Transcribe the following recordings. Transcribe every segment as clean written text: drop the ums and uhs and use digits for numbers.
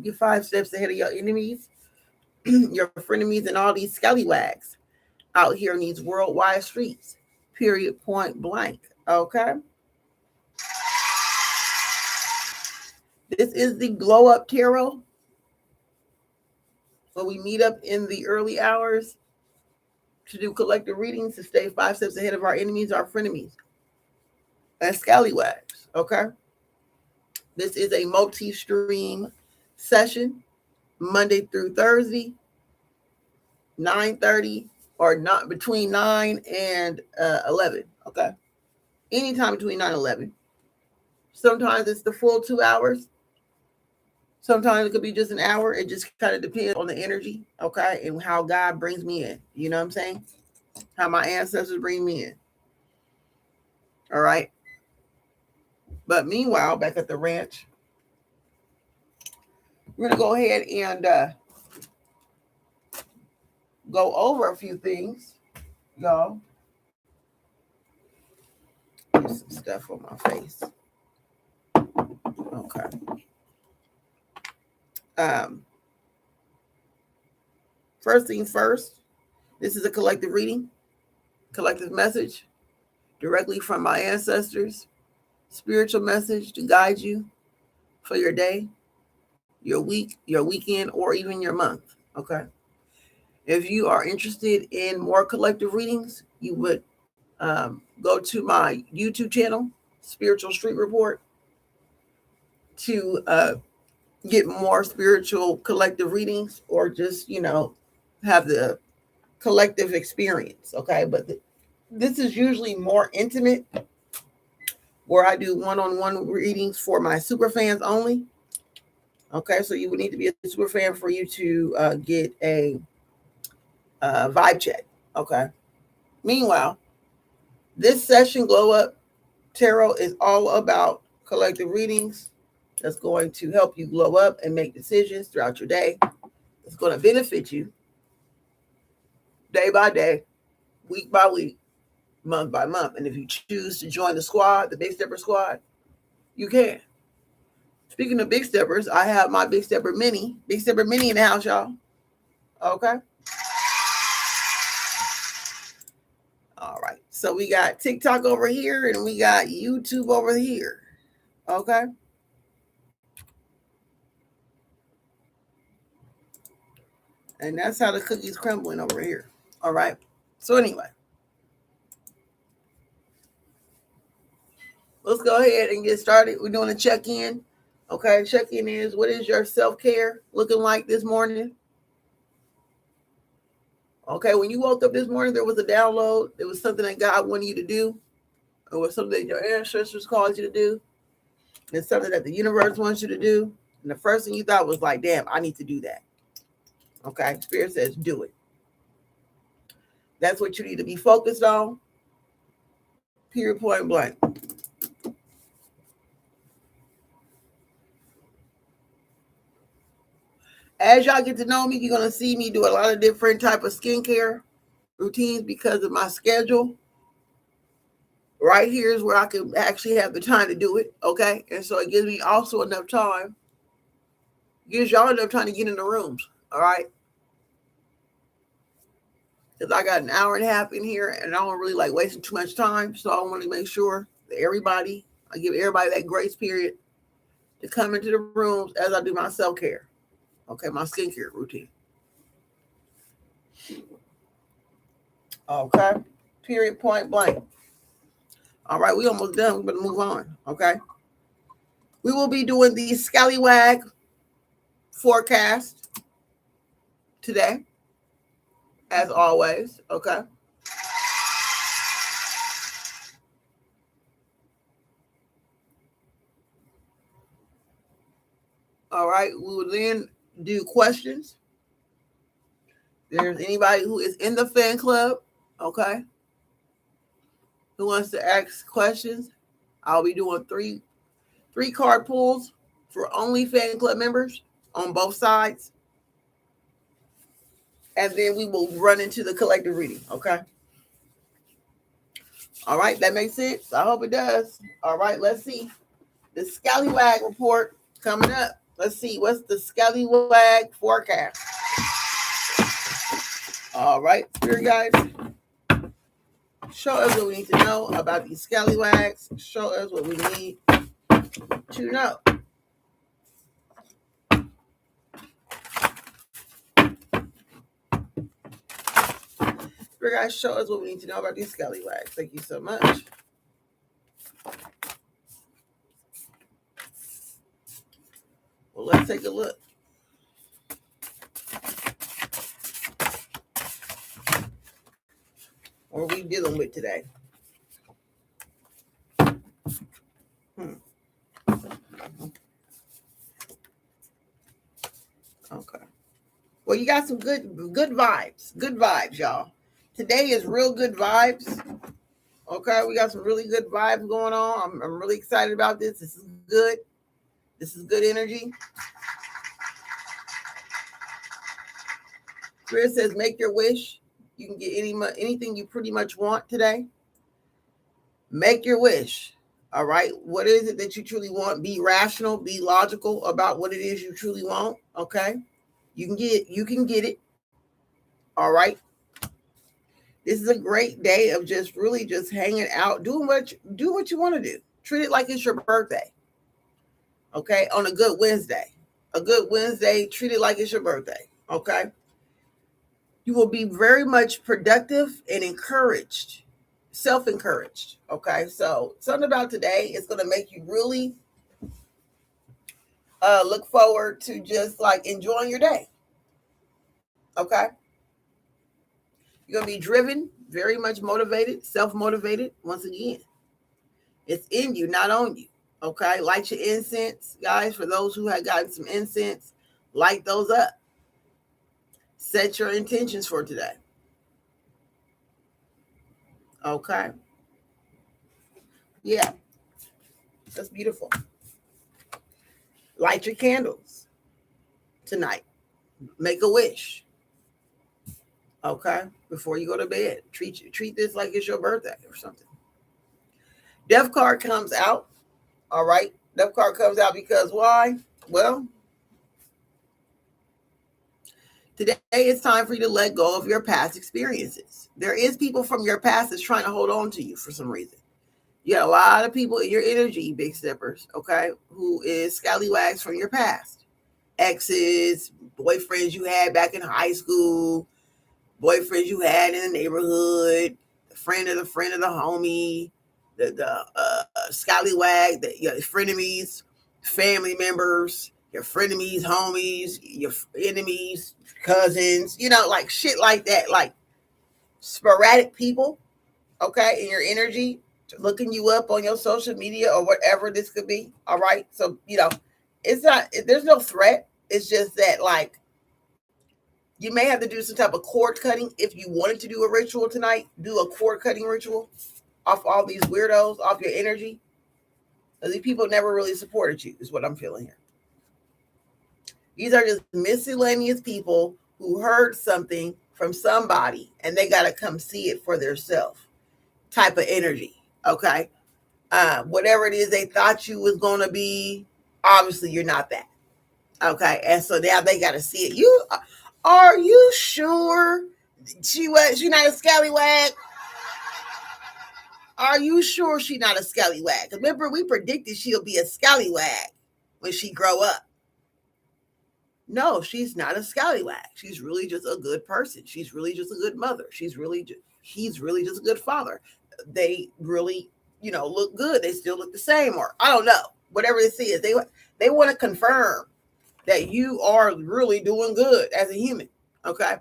You're 5 steps ahead of your enemies, your frenemies, and all these scallywags out here in these worldwide streets. Period, point blank. Okay. This is the Glow Up Tarot, where we meet up in the early hours to do collective readings to stay 5 steps ahead of our enemies, our frenemies, and scallywags. Okay. This is a multi-stream session, Monday through Thursday, 9:30 or not between 9 and 11. Okay. Anytime between 9 and 11. Sometimes it's the full 2 hours. Sometimes it could be just an hour. It just kind of depends on the energy, okay, and how God brings me in. You know what I'm saying? How my ancestors bring me in. All right. But meanwhile, back at the ranch, we're going to go ahead and go over a few things, y'all. Get some stuff on my face. Okay. First things first, this is a collective reading, collective message directly from my ancestors, spiritual message to guide you for your day, your week, your weekend, or even your month. Okay. If you are interested in more collective readings, you would go to my YouTube channel, Spiritual Street Report, to get more spiritual collective readings, or just, have the collective experience. Okay. But this is usually more intimate, where I do one-on-one readings for my super fans only. Okay. So you would need to be a super fan for you to get a vibe check. Okay. Meanwhile, this session, Glow Up Tarot, is all about collective readings that's going to help you glow up and make decisions throughout your day. It's going to benefit you day by day, week by week, month by month. And if you choose to join the squad, the Big Stepper squad, you can. Speaking of Big Steppers, I have my Big Stepper Mini in the house, y'all. Okay. All right. So we got TikTok over here and we got YouTube over here. Okay. And that's how the cookie's crumbling over here. All right. So anyway, let's go ahead and get started. We're doing a check-in. Okay. Check-in is, what is your self-care looking like this morning? Okay. When you woke up this morning, there was a download. There was something that God wanted you to do. It was something that your ancestors called you to do. It's something that the universe wants you to do. And the first thing you thought was like, damn, I need to do that. Okay. Spirit says, do it. That's what you need to be focused on. Period, point blank. As y'all get to know me, you're going to see me do a lot of different type of skincare routines because of my schedule. Right here is where I can actually have the time to do it. Okay. And so it gives me also enough time. Gives y'all enough time to get in the rooms. All right. Because I got an hour and a half in here and I don't really like wasting too much time. So I want to make sure that I give everybody that grace period to come into the rooms as I do my self-care. Okay, my skincare routine. Okay, period, point blank. All right, we almost done. We're going to move on. Okay. We will be doing the Scallywag forecast today, as always. Okay. All right, we will then do questions. There's anybody who is in the fan club, okay, who wants to ask questions, I'll be doing three card pulls for only fan club members on both sides. And then we will run into the collective reading, okay? All right, that makes sense? I hope it does. All right, let's see. The Scallywag report coming up. Let's see, what's the scallywag forecast? All right, spirit guides, show us what we need to know about these scallywags. Show us what we need to know. Spirit guides, show us what we need to know about these scallywags. Thank you so much. Well, let's take a look. What are we dealing with today? Okay. Well, you got some good vibes. Good vibes, y'all. Today is real good vibes. Okay, we got some really good vibes going on. I'm really excited about this. This is good. This is good energy. Chris says, make your wish. You can get anything you pretty much want today. Make your wish. All right. What is it that you truly want? Be rational. Be logical about what it is you truly want. Okay. You can get it. You can get it. All right. This is a great day of just really just hanging out, doing what you want to do. Treat it like it's your birthday. Okay. On a good Wednesday. A good Wednesday. Treat it like it's your birthday. Okay. You will be very much productive and encouraged, self-encouraged. Okay. So something about today is going to make you really look forward to just like enjoying your day. Okay. You're going to be driven, very much motivated, self-motivated. Once again, it's in you, not on you. Okay. Light your incense, guys. For those who have gotten some incense, light those up. Set your intentions for today. Okay. Yeah. That's beautiful. Light your candles tonight. Make a wish. Okay. Before you go to bed. Treat this like it's your birthday or something. Death card comes out. All right. Death card comes out because why? Well, today it's time for you to let go of your past experiences. There is people from your past that's trying to hold on to you for some reason. You got a lot of people in your energy, big steppers, okay, who is scallywags from your past. Exes, boyfriends you had back in high school, boyfriends you had in the neighborhood, the friend of the homie, the scallywag, your frenemies, family members, your frenemies, homies, your enemies, cousins, like shit like that, like sporadic people, okay, in your energy, looking you up on your social media or whatever this could be. All right. So, it's not, there's no threat. It's just that, like, you may have to do some type of cord cutting. If you wanted to do a ritual tonight, do a cord cutting ritual off all these weirdos, off your energy. These people never really supported you, is what I'm feeling here. These are just miscellaneous people who heard something from somebody and they got to come see it for themselves type of energy. Okay. Whatever it is they thought you was going to be, obviously you're not that. Okay. And so now they got to see it. Are you sure she's not a scallywag? Are you sure she's not a scallywag? Remember, we predicted she'll be a scallywag when she grow up. No, she's not a scallywag. She's really just a good person. She's really just a good mother. He's really just a good father. They really, look good. They still look the same, or I don't know. Whatever this is, they want to confirm that you are really doing good as a human. Okay.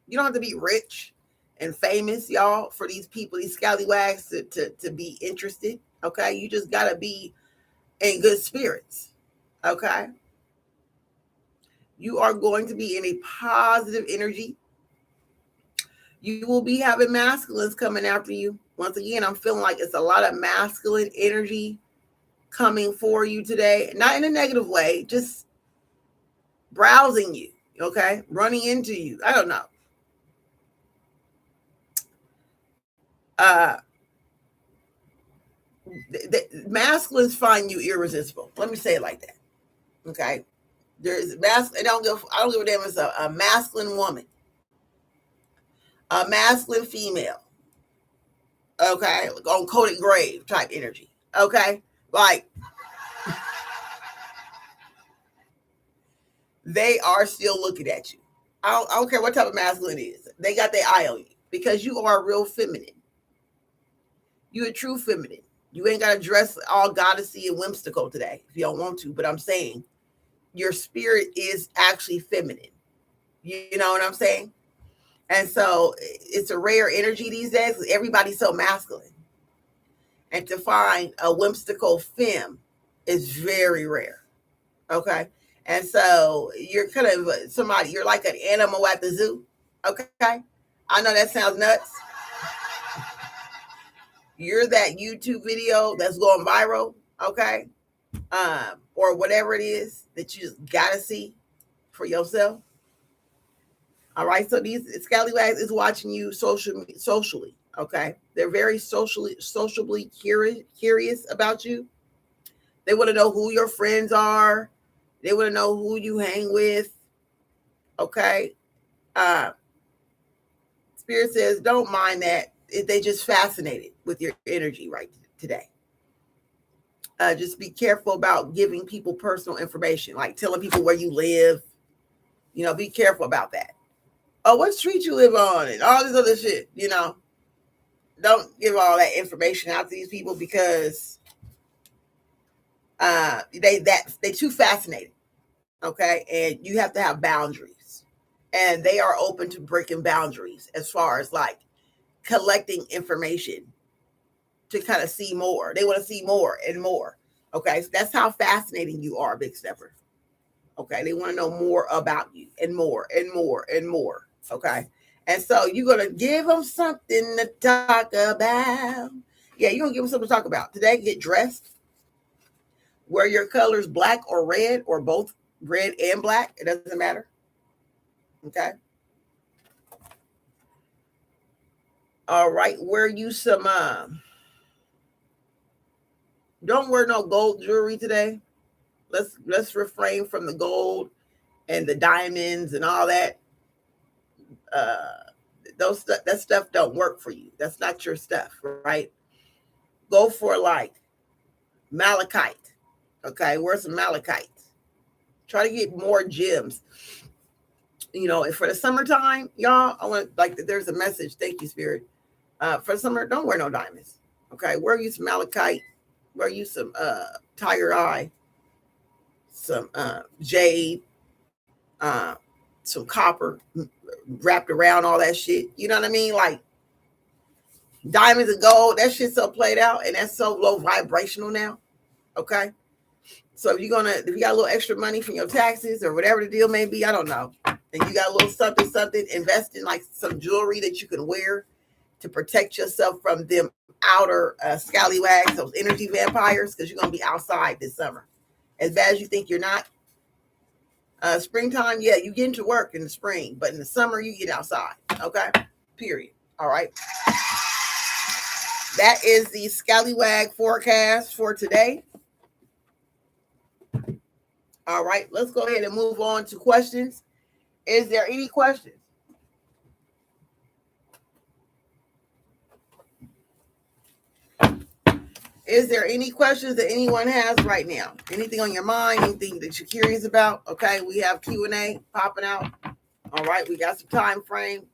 You don't have to be rich and famous, y'all, for these people, these scallywags to be interested. Okay. You just got to be in good spirits. Okay. You are going to be in a positive energy. You will be having masculines coming after you. Once again, I'm feeling like it's a lot of masculine energy coming for you today. Not in a negative way, just browsing you, okay? Running into you. I don't know. The masculines find you irresistible. Let me say it like that. Okay. There's I don't give a damn. It's a masculine woman, a masculine female. Okay, on coated grave type energy. Okay, like they are still looking at you. I don't care what type of masculine it is. They got their eye on you because you are real feminine. You're a true feminine. You ain't got to dress all goddessy and whimsical today if you don't want to. But I'm saying your spirit is actually feminine. You know what I'm saying? And so it's a rare energy these days because everybody's so masculine. And to find a whimsical femme is very rare. Okay. And so you're kind of somebody, you're like an animal at the zoo. Okay. I know that sounds nuts. You're that YouTube video that's going viral. Okay. Or whatever it is that you just gotta see for yourself. All right. So these scallywags is watching you socially. Okay. They're very sociably curious about you. They want to know who your friends are. They want to know who you hang with. Okay. Spirit says, don't mind that. They just fascinated with your energy right today. Just be careful about giving people personal information, like telling people where you live. You know, be careful about that. Oh, what street you live on and all this other shit. You know, don't give all that information out to these people because they too fascinated. Okay, and you have to have boundaries, and they are open to breaking boundaries as far as like collecting information to kind of see more. They want to see more and more. Okay, so that's how fascinating you are, Big Stepper. Okay, they want to know more about you and more and more and more. Okay, and so you're gonna give them something to talk about. Yeah, you're gonna give them something to talk about today. Get dressed. Wear your colors black or red or both red and black. It doesn't matter. Okay. All right. Wear you some. Don't wear no gold jewelry today. Let's refrain from the gold and the diamonds and all that. That stuff don't work for you. That's not your stuff, right? Go for like malachite. Okay, wear some malachite. Try to get more gems. You know, and for the summertime, y'all, I want like there's a message. Thank you, Spirit. For summer, don't wear no diamonds. Okay, wear you some malachite. Wear you some tiger eye, some jade, uh, some copper wrapped around all that shit. You know what I mean? Like diamonds and gold, that shit's so played out and that's so low vibrational now. Okay. So if you got a little extra money from your taxes or whatever the deal may be, I don't know. And you got a little something, invest in like some jewelry that you can wear to protect yourself from them outer scallywags, those energy vampires, because you're gonna be outside this summer. As bad as you think you're not. Springtime, yeah, you get into work in the spring, but in the summer you get outside. Okay. Period. All right. That is the scallywag forecast for today. All right, let's go ahead and move on to questions. Is there any questions? Is there any questions that anyone has right now? Anything on your mind? Anything that you're curious about? Okay, we have Q&A popping out. All right, we got some time frame.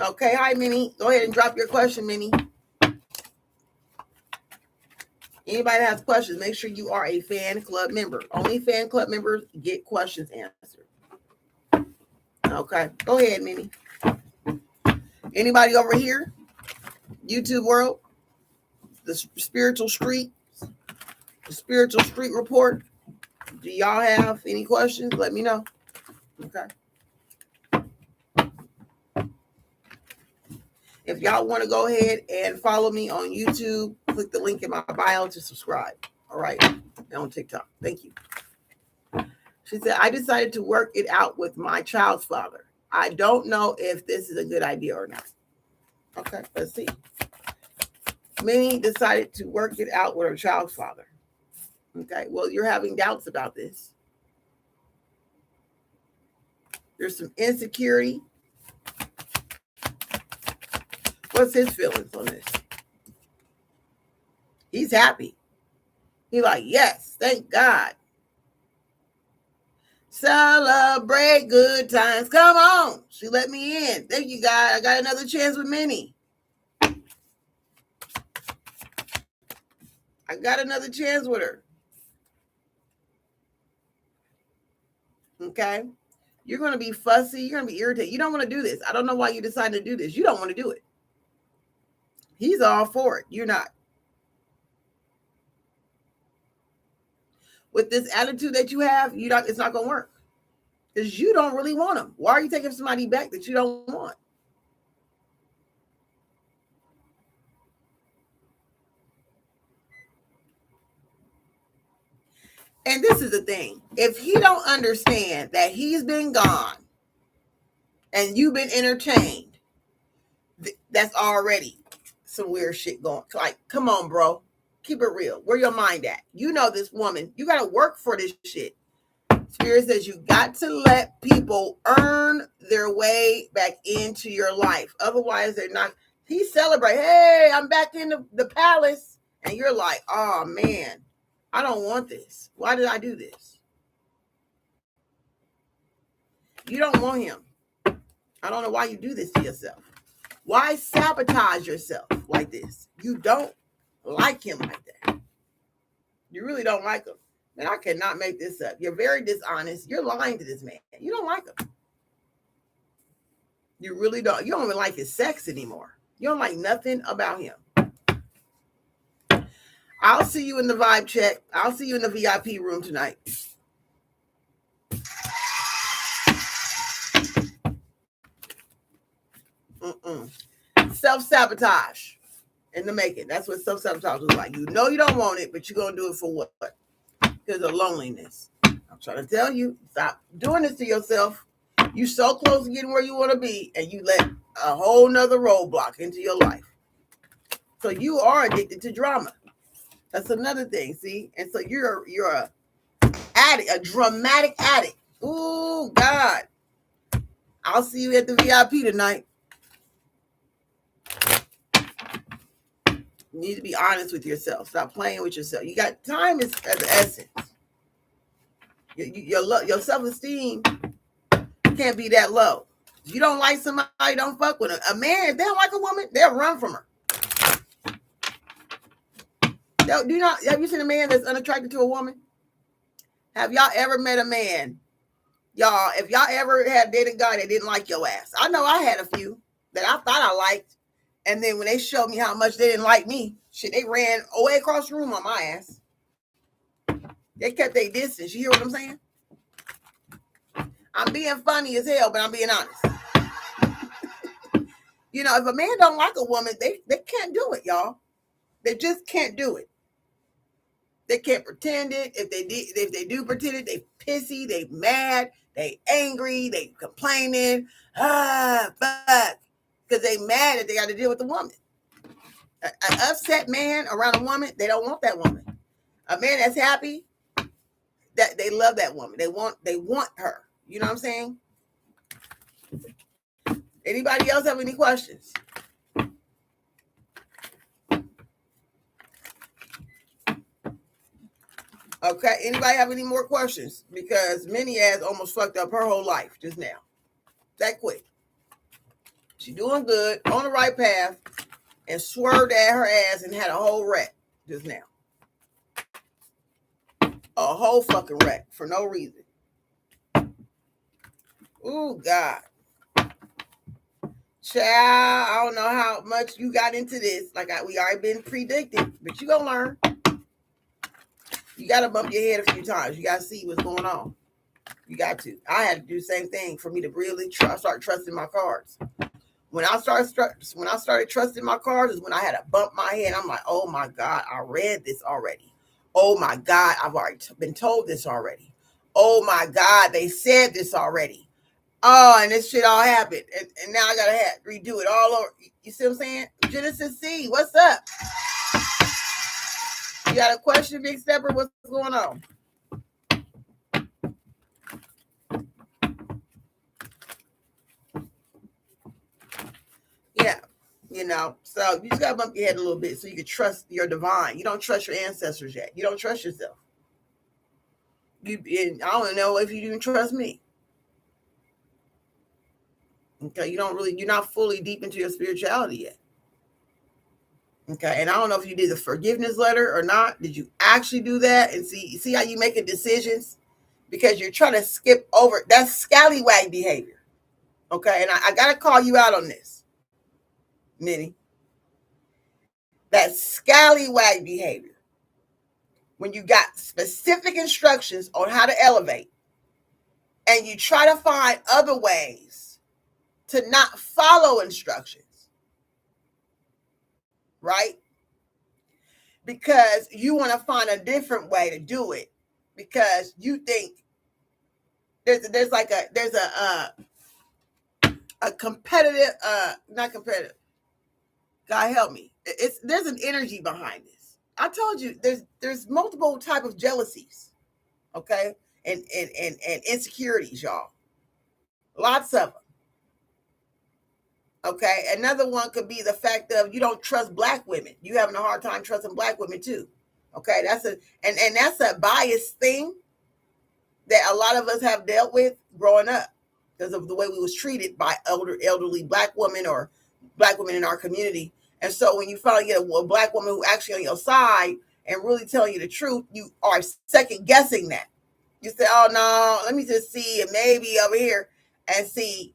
Okay, hi, Minnie. Go ahead and drop your question, Minnie. Anybody that has questions, make sure you are a fan club member. Only fan club members get questions answered. Okay, go ahead, Minnie. Anybody over here? YouTube world? The spiritual street report. Do y'all have any questions? Let me know. Okay. If y'all want to go ahead and follow me on YouTube, click the link in my bio to subscribe. All right. And on TikTok. Thank you. She said, I decided to work it out with my child's father. I don't know if this is a good idea or not. Okay, let's see. Minnie decided to work it out with her child's father. Okay, well, you're having doubts about this. There's some insecurity. What's his feelings on this? He's happy. He's like, yes, thank God. Celebrate good times. Come on. She let me in. Thank you, God. I got another chance with Minnie. I got another chance with her. Okay? You're going to be fussy. You're going to be irritated. You don't want to do this. I don't know why you decided to do this. You don't want to do it. He's all for it. You're not. With this attitude that you have, it's not going to work. Because you don't really want him. Why are you taking somebody back that you don't want? And this is the thing. If he don't understand that he's been gone and you've been entertained, that's already some weird shit going. Like, come on, bro. Keep it real. Where your mind at? You know this woman. You got to work for this shit. Spirit says you got to let people earn their way back into your life. Otherwise, they're not. He celebrate. Hey, I'm back in the palace. And you're like, oh, man, I don't want this. Why did I do this? You don't want him. I don't know why you do this to yourself. Why sabotage yourself like this? You don't like him like that. You really don't like him. Man, I cannot make this up. You're very dishonest. You're lying to this man. You don't like him. You really don't. You don't even like his sex anymore. You don't like nothing about him. I'll see you in the vibe check. I'll see you in the VIP room tonight. Self-sabotage in the making. That's what self-sabotage is like. You know you don't want it, but you're going to do it for what? Because of loneliness. I'm trying to tell you, stop doing this to yourself. You're so close to getting where you want to be, and you let a whole nother roadblock into your life. So you are addicted to drama. That's another thing, see? And so you're a addict, a dramatic addict. Ooh, God. I'll see you at the VIP tonight. You need to be honest with yourself. Stop playing with yourself. You got time is at the essence. Your self-esteem can't be that low. If you don't like somebody, don't fuck with them. A man, if they don't like a woman, they'll run from her. Have you seen a man that's unattracted to a woman? Have y'all ever met a man? Y'all, if y'all ever had dated a guy that didn't like your ass. I know I had a few that I thought I liked. And then when they showed me how much they didn't like me, shit, they ran away across the room on my ass. They kept their distance. You hear what I'm saying? I'm being funny as hell, but I'm being honest. You know, if a man don't like a woman, they can't do it, y'all. They just can't do it. They can't pretend it. If they do pretend it, they pissy, they mad, they angry, they complaining. Fuck. Because they mad that they got to deal with the woman. An upset man around a woman, they don't want that woman. A man that's happy, that they love that woman. They want her. You know what I'm saying? Anybody else have any questions? Okay, anybody have any more questions? Because Minnie has almost fucked up her whole life just now. That quick. She doing good, on the right path, and swerved at her ass and had a whole wreck just now. A whole fucking wreck for no reason. Ooh, God. Child, I don't know how much you got into this. We already been predicted, but you gonna learn. You got to bump your head a few times. You got to see what's going on. You got to. I had to do the same thing for me to really start trusting my cards. When I started trusting my cards is when I had to bump my head. I'm like, oh my God, I read this already. Oh my God, I've already been told this already. Oh my God, they said this already. Oh, and this shit all happened. And now I got to redo it all over. You see what I'm saying? Genesis C, what's up? You got a question, Big Stepper? What's going on? So you just got to bump your head a little bit so you can trust your divine. You don't trust your ancestors yet. You don't trust yourself. And I don't know if you even trust me. Okay, you're not fully deep into your spirituality yet. Okay, and I don't know if you did the forgiveness letter or not. Did you actually do that? And see how you making decisions? Because you're trying to skip over. That's scallywag behavior. Okay, and I got to call you out on this, Minnie. That scallywag behavior. When you got specific instructions on how to elevate, and you try to find other ways to not follow instructions, right? Because you want to find a different way to do it, because you think there's a competitive, not competitive. God help me. There's an energy behind this. I told you there's multiple type of jealousies, okay, and insecurities, y'all. Lots of them. Okay, another one could be the fact of you don't trust black women. You having a hard time trusting black women too. Okay, that's a biased thing that a lot of us have dealt with growing up because of the way we was treated by elderly black women or black women in our community. And so when you finally get a black woman who actually on your side and really telling you the truth, you are second guessing that. You say, "Oh no, let me just see, and maybe over here," and see.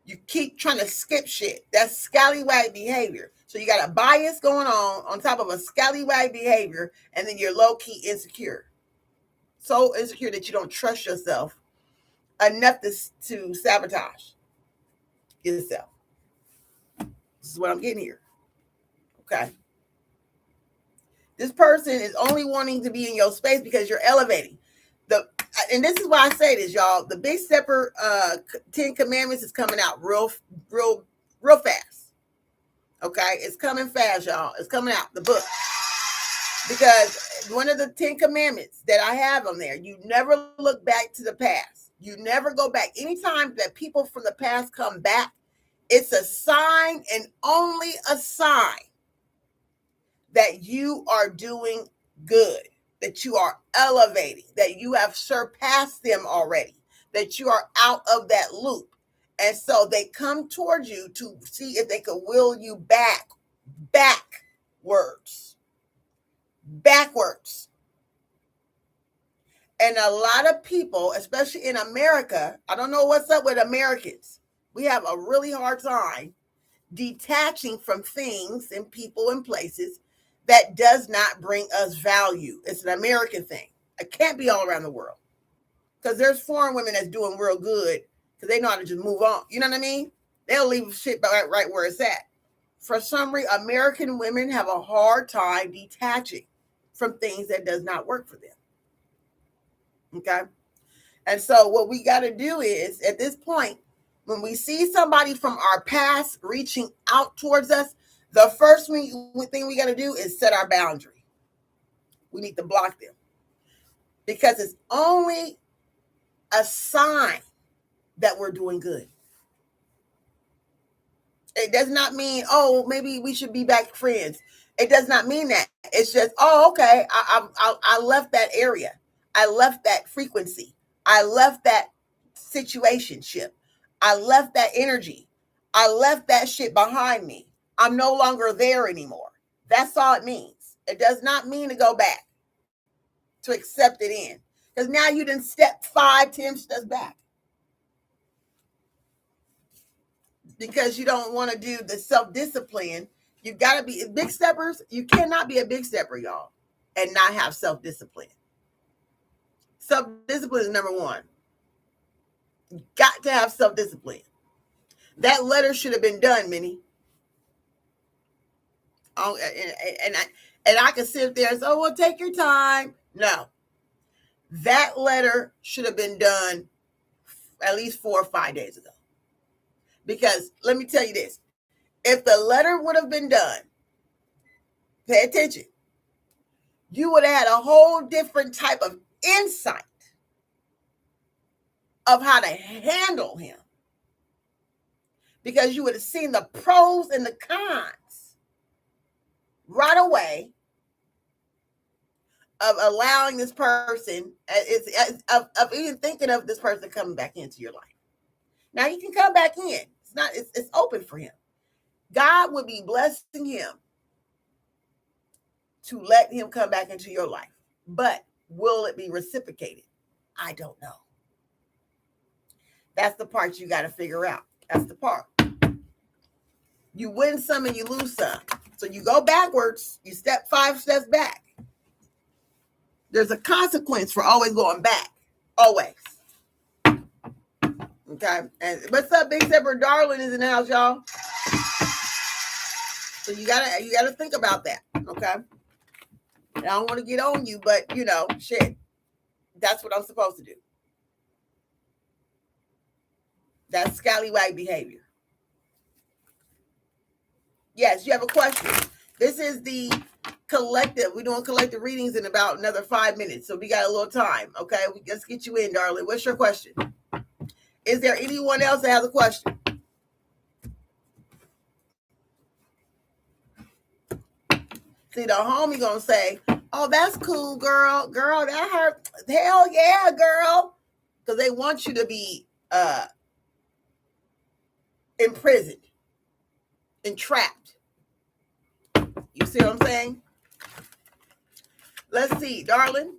You keep trying to skip shit. That's scallywag behavior. So you got a bias going on top of a scallywag behavior, and then you're low-key insecure. So insecure that you don't trust yourself enough to sabotage yourself. This is what I'm getting here. Okay. This person is only wanting to be in your space because you're elevating. And this is why I say this, y'all. The Big Stepper 10 Commandments is coming out real fast. Okay, it's coming fast, y'all. It's coming out, the book. Because one of the 10 Commandments that I have on there, you never look back to the past. You never go back. Anytime that people from the past come back, it's a sign, and only a sign, that you are doing good, that you are elevating, that you have surpassed them already, that you are out of that loop. And so they come towards you to see if they could will you backwards. And a lot of people, especially in America, I don't know what's up with Americans. We have a really hard time detaching from things and people and places that does not bring us value. It's an American thing. It can't be all around the world, because there's foreign women that's doing real good because they know how to just move on. You know what I mean? They'll leave shit right where it's at. For some reason, American women have a hard time detaching from things that does not work for them. Okay? And so what we got to do is, at this point, when we see somebody from our past reaching out towards us, the first thing we got to do is set our boundary. We need to block them, because it's only a sign that we're doing good. It does not mean, oh, maybe we should be back friends. It does not mean that. It's just, oh, okay, I left that area. I left that frequency. I left that situationship. I left that energy. I left that shit behind me. I'm no longer there anymore. That's all it means. It does not mean to go back, to accept it in. Because now you done step 5, 10 steps back. Because you don't want to do the self-discipline. You got to be big steppers. You cannot be a big stepper, y'all, and not have self-discipline. Self-discipline is number one. You got to have self-discipline. That letter should have been done, Minnie. Oh, and I can sit there and say, oh, well, take your time. No. That letter should have been done at least 4 or 5 days ago. Because let me tell you this. If the letter would have been done, pay attention, you would have had a whole different type of insight of how to handle him. because you would have seen the pros and the cons right away of allowing this person, of even thinking of this person coming back into your life. Now he can come back in. It's open for him. God would be blessing him to let him come back into your life. But will it be reciprocated? I don't know. That's the part you got to figure out. That's the part. You win some and you lose some. So you go backwards, you step 5 steps back. There's a consequence for always going back. Always. Okay. And what's up, Big Stepper? Darling is in the house, y'all. So you gotta think about that. Okay. And I don't want to get on you, but shit. That's what I'm supposed to do. That's scallywag behavior. Yes, you have a question. This is the collective. We're doing collective readings in about another 5 minutes. So we got a little time. Okay. Let's get you in, darling. What's your question? Is there anyone else that has a question? See, the homie gonna say, "Oh, that's cool, girl. Girl, that hurt. Hell yeah, girl." Because they want you to be imprisoned, entrapped. You see what I'm saying? Let's see, darling.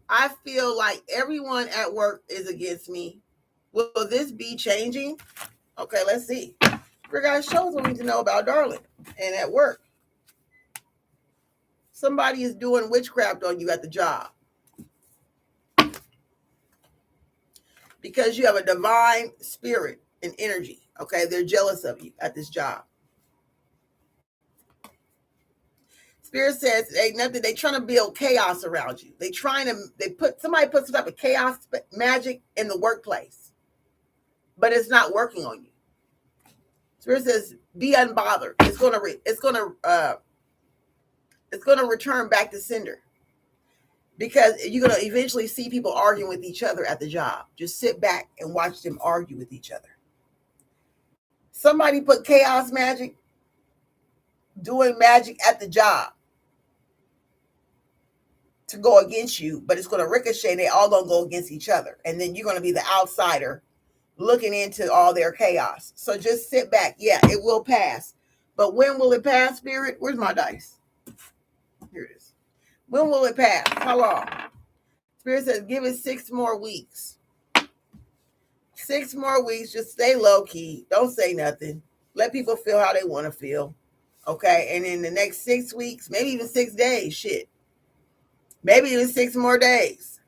I feel like everyone at work is against me. Will this be changing? Okay, let's see. We got shows we need to know about darling and at work. Somebody is doing witchcraft on you at the job because you have a divine spirit and energy. Okay, they're jealous of you at this job. Spirit says ain't nothing. They trying to build chaos around you. Somebody put some type of chaos magic in the workplace, but it's not working on you. Spirit says be unbothered. It's gonna return back to sender, because you're gonna eventually see people arguing with each other at the job. Just sit back and watch them argue with each other. Somebody put chaos magic, doing magic at the job to go against you, but it's going to ricochet. They all going to go against each other. And then you're going to be the outsider looking into all their chaos. So just sit back. Yeah, it will pass. But when will it pass, Spirit? Where's my dice? Here it is. When will it pass? How long? Spirit says, give it 6 more weeks. 6 more weeks. Just stay low key. Don't say nothing. Let people feel how they want to feel. Okay. And in the next 6 weeks, maybe even 6 days, shit. Maybe even 6 more days.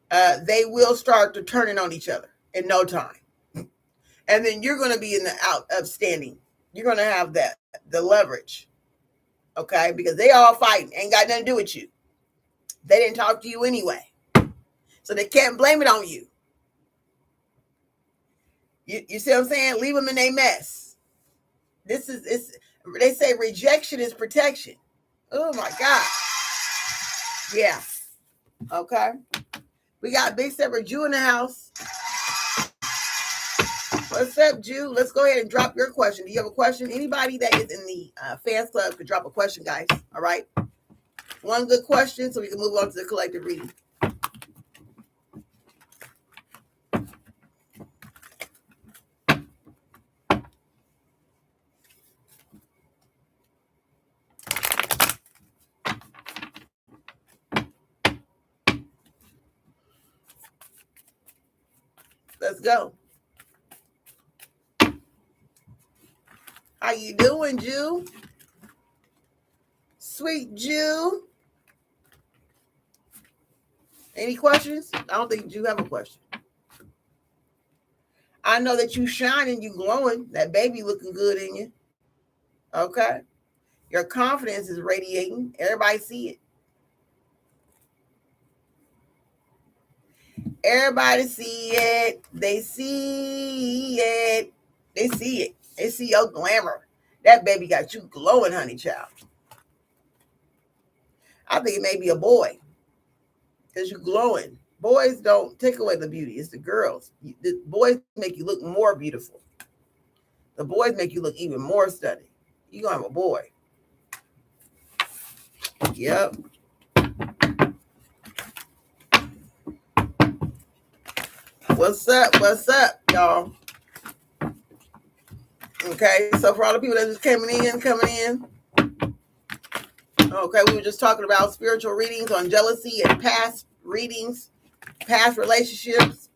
They will start to turning on each other in no time. And then you're going to be in the out of standing. You're going to have the leverage. Okay. Because they all fighting. Ain't got nothing to do with you. They didn't talk to you anyway. So they can't blame it on you. You see what I'm saying? Leave them in a mess. They say rejection is protection. Oh my God. Yeah. Okay. We got Big Stepper Jew in the house. What's up, Jew? Let's go ahead and drop your question. Do you have a question? Anybody that is in the fans club could drop a question, guys. All right. One good question so we can move on to the collective reading. Let's go. How you doing, Jew? Sweet Jew. Any questions? I don't think Jew have a question. I know that you shining, you glowing. That baby looking good in you. Okay. Your confidence is radiating. Everybody see it. Everybody see it. They see it. They see it. They see your glamour. That baby got you glowing, honey child. I think it may be a boy because you're glowing. Boys don't take away the beauty. It's the girls. The boys make you look more beautiful. The boys make you look even more stunning. You're going to have a boy. Yep. What's up? What's up, y'all? Okay, so for all the people that just coming in. Okay, we were just talking about spiritual readings on jealousy and past readings, past relationships.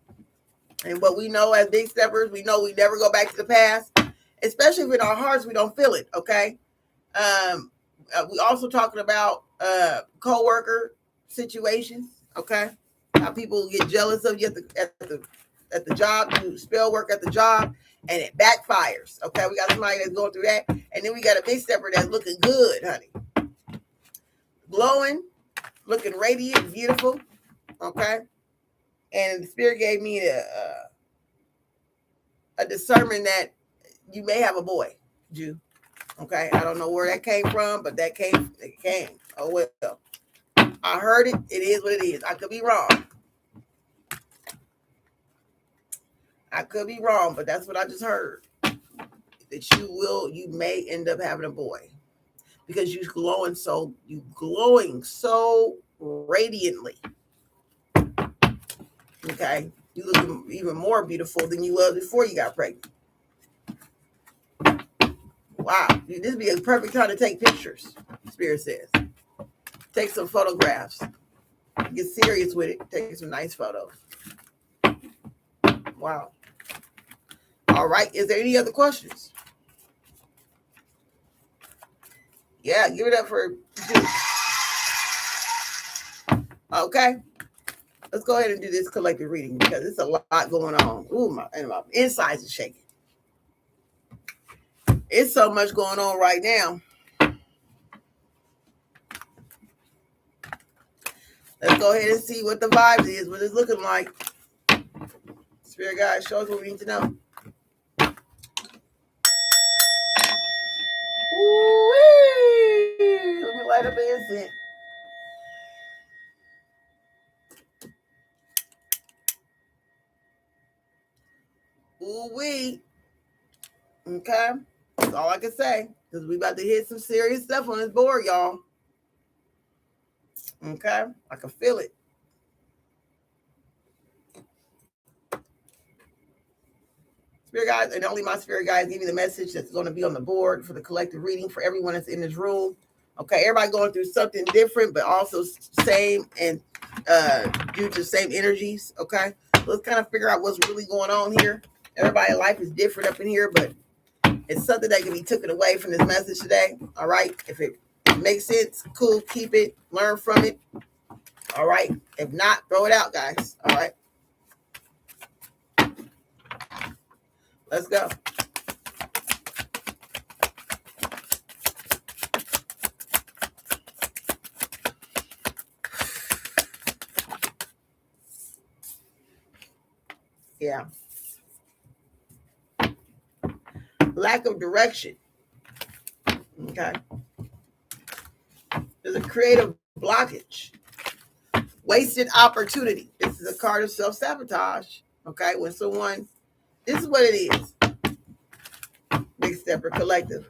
And what we know as big steppers, we know we never go back to the past, especially if in our hearts we don't feel it, okay? We also talking about co-worker situations, okay? How people get jealous of you at the job, do spell work at the job, and it backfires, okay? We got somebody that's going through that, and then we got a big stepper that's looking good, honey. Glowing, looking radiant, beautiful, okay? And the spirit gave me a discernment that you may have a boy, Jew. Okay, I don't know where that came from, but it came. Oh well. I heard it. It is what it is. I could be wrong. But that's what I just heard. That you may end up having a boy. Because you're glowing so radiantly. Okay. You look even more beautiful than you was before you got pregnant. Wow. This would be a perfect time to take pictures, Spirit says. Take some photographs. Get serious with it. Take some nice photos. Wow. All right. Is there any other questions? Yeah, give it up for Juice. Okay. Let's go ahead and do this collective reading because there's a lot going on. Ooh, my insides are shaking. It's so much going on right now. Let's go ahead and see what the vibes is, what it's looking like. Spirit guide, show us what we need to know. Ooh-wee. Let me light up the incense. Ooh-wee. Okay. That's all I can say. Because we about to hit some serious stuff on this board, y'all. Okay. I can feel it. Spirit guides, and only my spirit guides give me the message that's going to be on the board for the collective reading for everyone that's in this room. Okay, everybody going through something different, but also same and due to the same energies. Okay, let's kind of figure out what's really going on here. Everybody's life is different up in here, but it's something that can be taken away from this message today. All right, if it makes sense, cool, keep it, learn from it. All right, if not, throw it out, guys. All right. Let's go. Yeah. Lack of direction. Okay. There's a creative blockage. Wasted opportunity. This is a card of self-sabotage. Okay. When someone, this is what it is. Big Stepper Collective.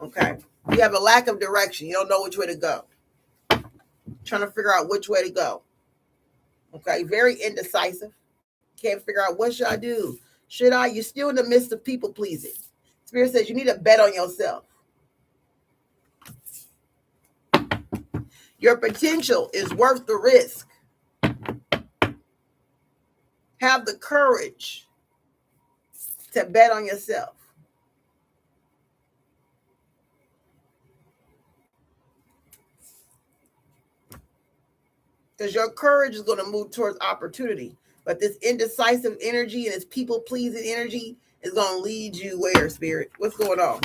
Okay. You have a lack of direction. You don't know which way to go. Trying to figure out which way to go. Okay. Very indecisive. Can't figure out what should I do. Should I? You're still in the midst of people pleasing. Spirit says you need to bet on yourself. Your potential is worth the risk. Have the courage to bet on yourself. Because your courage is going to move towards opportunity. But this indecisive energy and this people-pleasing energy is going to lead you where, Spirit? What's going on?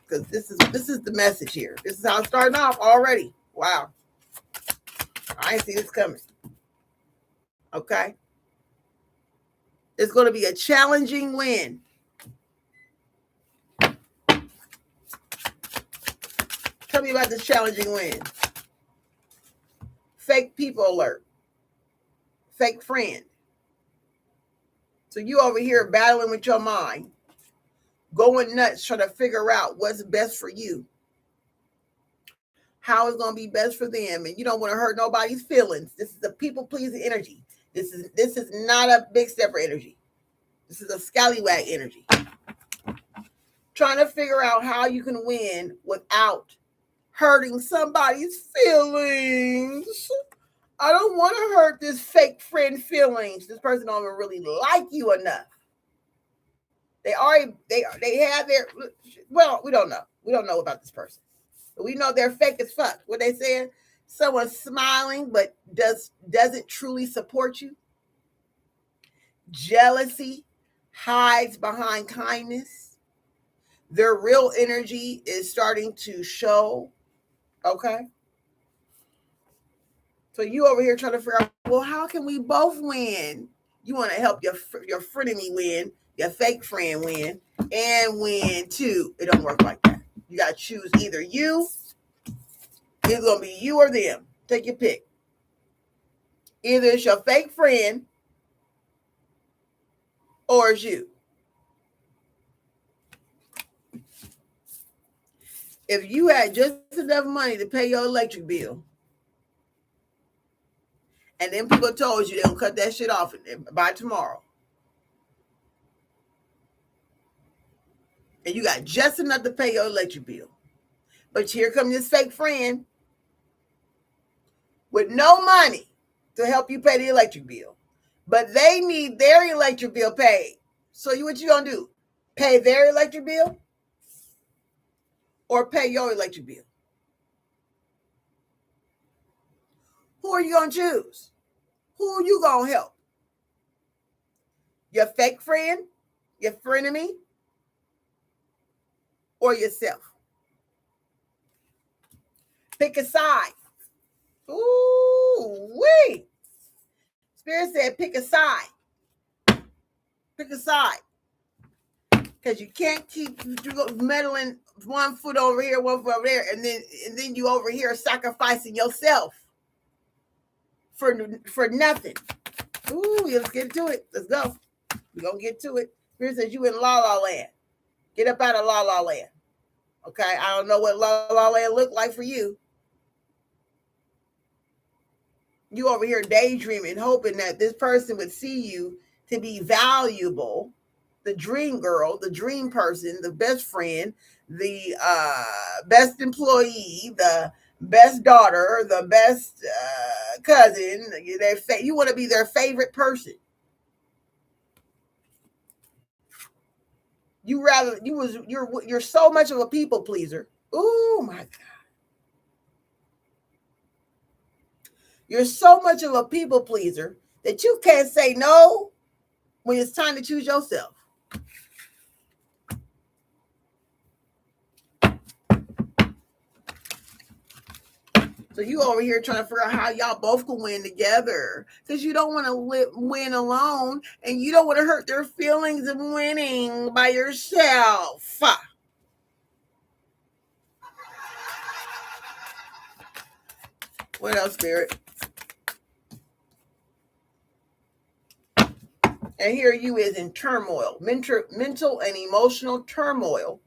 Because this is the message here. This is how it's starting off already. Wow. I ain't see this coming. Okay. It's going to be a challenging win. Tell me about this challenging win. Fake people alert. Fake friend. So you over here battling with your mind, going nuts, trying to figure out what's best for you, how it's going to be best for them, and you don't want to hurt nobody's feelings. This is a people pleasing energy. This is not a big stepper energy. This is a scallywag energy. Trying to figure out how you can win without hurting somebody's feelings. I don't want to hurt this fake friend feelings. This person don't even really like you enough. They have their, well, we don't know. We don't know about this person. But we know they're fake as fuck. What they saying? Someone's smiling but doesn't truly support you. Jealousy hides behind kindness. Their real energy is starting to show. Okay. So you over here trying to figure out, well, how can we both win? You want to help your frenemy win, your fake friend win, and win too. It don't work like that. You got to choose either you. It's going to be you or them. Take your pick. Either it's your fake friend or it's you. If you had just enough money to pay your electric bill, and then people told you they'll cut that shit off by tomorrow, and you got just enough to pay your electric bill, but here comes this fake friend with no money to help you pay the electric bill, but they need their electric bill paid. So what you gonna do? Pay their electric bill or pay your electric bill? Who are you gonna choose? Who are you gonna help? Your fake friend, your frenemy, or yourself? Pick a side. Ooh, wait. Spirit said pick a side. Pick a side. Because you can't keep meddling one foot over here, one foot over there, and then you over here sacrificing yourself for nothing. Ooh, let's get to it. Let's go. We're going to get to it. Spirit says you in La La Land. Get up out of La La Land. Okay? I don't know what La La Land looked like for you. You over here daydreaming, hoping that this person would see you to be valuable. The dream girl, the dream person, the best friend, the best employee, the best daughter, the best cousin. You want to be their favorite person. You're so much of a people pleaser. Oh my God. You're so much of a people pleaser that you can't say no when it's time to choose yourself. So you over here trying to figure out how y'all both can win together because you don't want to win alone and you don't want to hurt their feelings of winning by yourself. What else, Spirit? And here you is in turmoil, mental and emotional turmoil,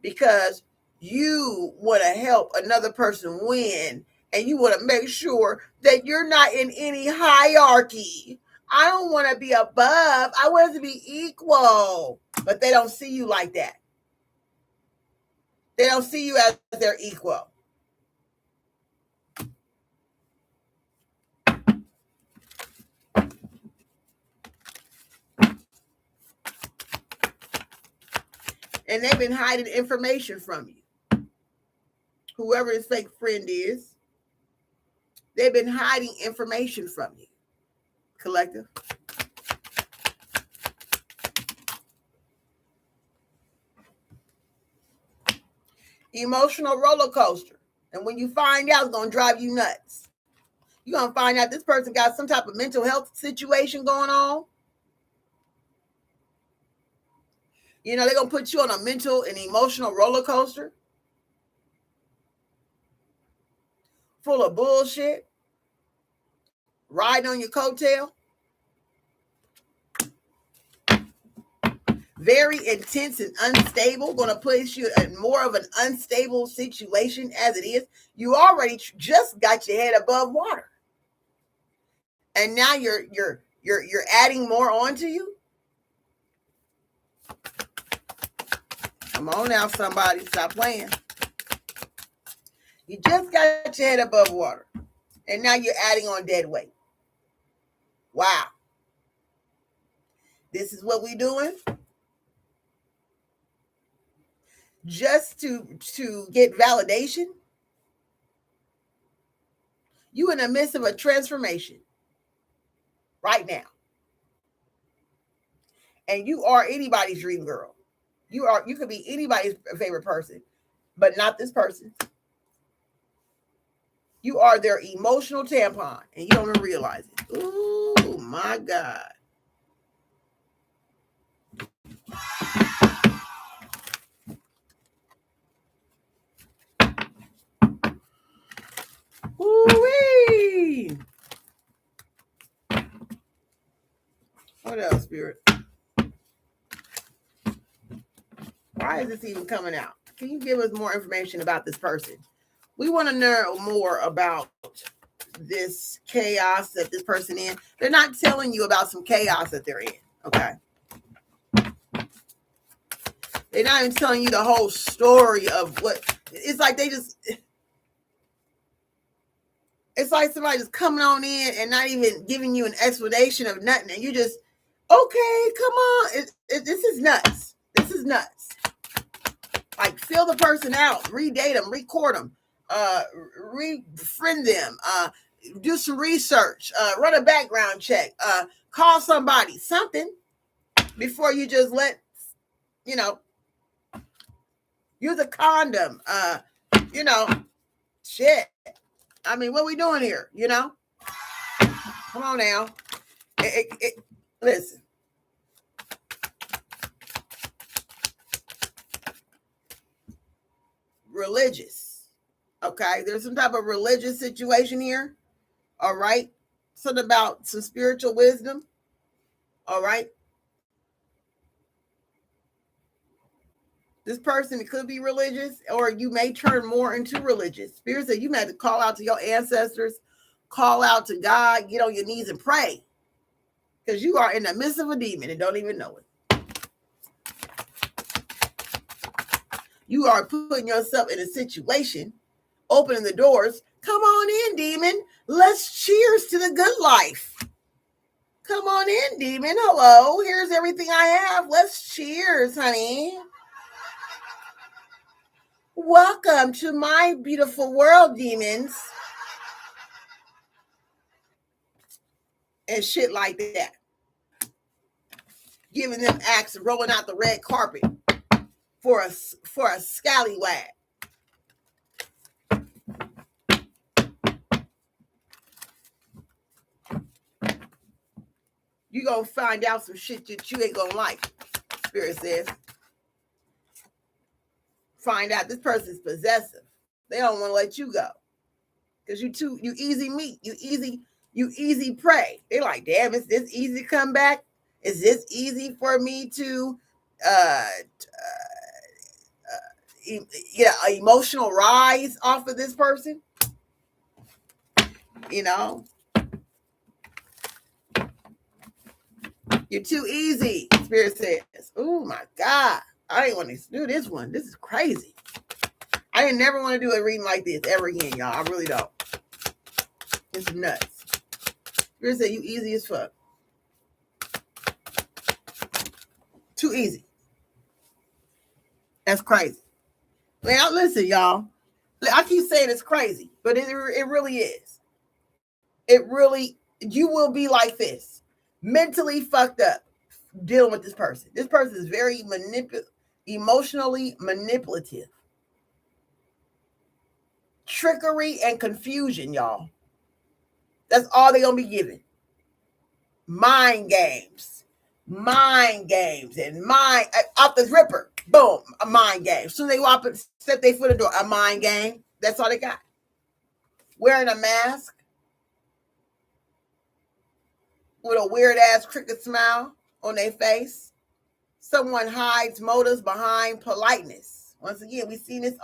because you want to help another person win and you want to make sure that you're not in any hierarchy. I don't want to be above. I want to be equal. But they don't see you like that. They don't see you as their equal. And they've been hiding information from you. Whoever this fake friend is, they've been hiding information from you. Collective. Emotional roller coaster. And when you find out, it's going to drive you nuts. You're going to find out this person got some type of mental health situation going on. You know, they're going to put you on a mental and emotional roller coaster full of bullshit. riding on your coattail. Very intense and unstable, going to place you in more of an unstable situation as it is. You already just got your head above water, and now you're adding more onto you. Come on now, somebody, stop playing. You just got your head above water, and now you're adding on dead weight. Wow. This is what we're doing. Just to get validation. You in the midst of a transformation right now. And you are anybody's dream girl. You could be anybody's favorite person, but not this person. You are their emotional tampon, and you don't even realize it. Oh my God. Ooh-wee. What else, Spirit? Why is this even coming out? Can you give us more information about this person? We want to know more about this chaos that this person in. They're not telling you about some chaos that they're in. Okay. They're not even telling you the whole story of what it's like. It's like somebody just coming on in and not even giving you an explanation of nothing. And you just, okay, come on. This is nuts. This is nuts. Like, fill the person out, redate them, record them, refriend them, do some research, run a background check, call somebody, something, before you just use a condom, shit. I mean, what are we doing here, Come on now. Listen. Religious. Okay, there's some type of religious situation here. All right. Something about some spiritual wisdom. All right. This person could be religious, or you may turn more into religious. Spirit said you may have to call out to your ancestors, call out to God, get on your knees and pray. Because you are in the midst of a demon and don't even know it. You are putting yourself in a situation, opening the doors. Come on in, demon. Let's cheers to the good life. Come on in, demon. Hello. Here's everything I have. Let's cheers, honey. Welcome to my beautiful world, demons. And shit like that. Giving them acts and rolling out the red carpet for a scallywag. You're going to find out some shit that you ain't going to like, Spirit says. Find out this person's possessive. They don't want to let you go. Because you easy meat. You easy prey. They're like, damn, is this easy to come back? Is this easy for me to get an emotional rise off of this person? You're too easy, Spirit says. Oh my God. I didn't want to do this one. This is crazy. I didn't never want to do a reading like this ever again, y'all. I really don't. It's nuts. Spirit said you easy as fuck. Too easy. That's crazy. Now, listen, y'all. I keep saying it's crazy, but it really is. You will be like this. Mentally fucked up dealing with this person. This person is very emotionally manipulative. Trickery and confusion, y'all. That's all they're going to be giving. Mind games. And off the ripper. Boom. A mind game. Soon they walk up and step their foot in the door. A mind game. That's all they got. Wearing a mask. with a weird ass cricket smile on their face. Someone hides motives behind politeness. Once again, we've seen this.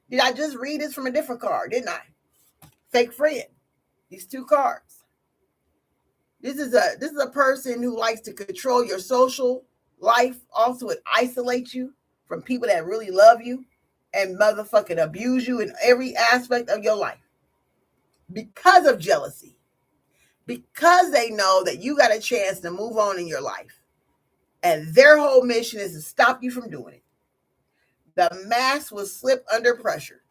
Did I just read this from a different card? Didn't I? Fake friend. These two cards. This is a person who likes to control your social life. Also, it isolates you from people that really love you and motherfucking abuse you in every aspect of your life because of jealousy. Because they know that you got a chance to move on in your life. And their whole mission is to stop you from doing it. The mask will slip under pressure.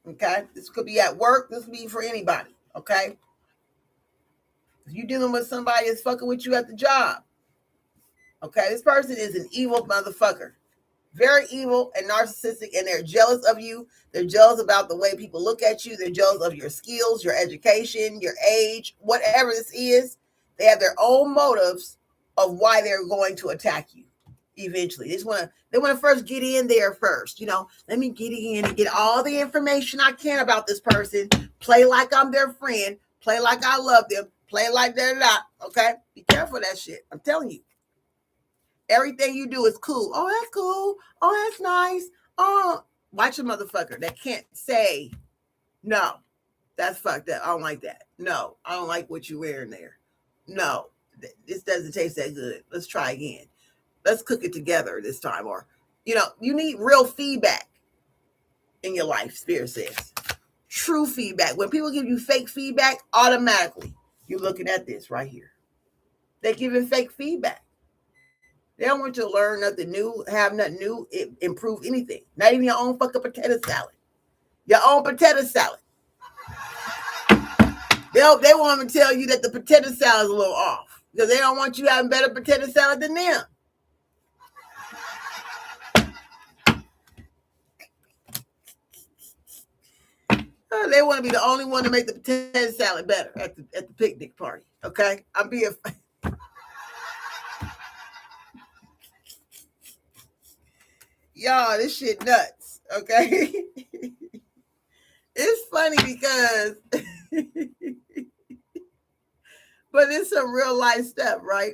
Okay? This could be at work. This could be for anybody. Okay? If you're dealing with somebody that's fucking with you at the job. Okay? This person is an evil motherfucker. Very evil and narcissistic, and they're jealous of you. They're jealous about the way people look at you. They're jealous of your skills, your education, your age, whatever this is. They have their own motives of why they're going to attack you eventually. They want to first get in there first. Let me get in and get all the information I can about this person. Play like I'm their friend. Play like I love them. Play like they're not. Okay? Be careful of that shit. I'm telling you. Everything you do is cool. Oh, that's cool. Oh, that's nice. Oh, watch a motherfucker that can't say, no, that's fucked up. I don't like that. No, I don't like what you're wearing there. No, this doesn't taste that good. Let's try again. Let's cook it together this time. Or, you need real feedback in your life, Spirit says. True feedback. When people give you fake feedback, automatically, you're looking at this right here. They're giving fake feedback. They don't want you to learn nothing new, have nothing new, improve anything. Not even your own fucking potato salad. Your own potato salad. They want to tell you that the potato salad is a little off because they don't want you having better potato salad than them. They want to be the only one to make the potato salad better at the picnic party. Okay, I'm being. Y'all, this shit nuts. Okay, it's funny because, but it's some real life stuff, right?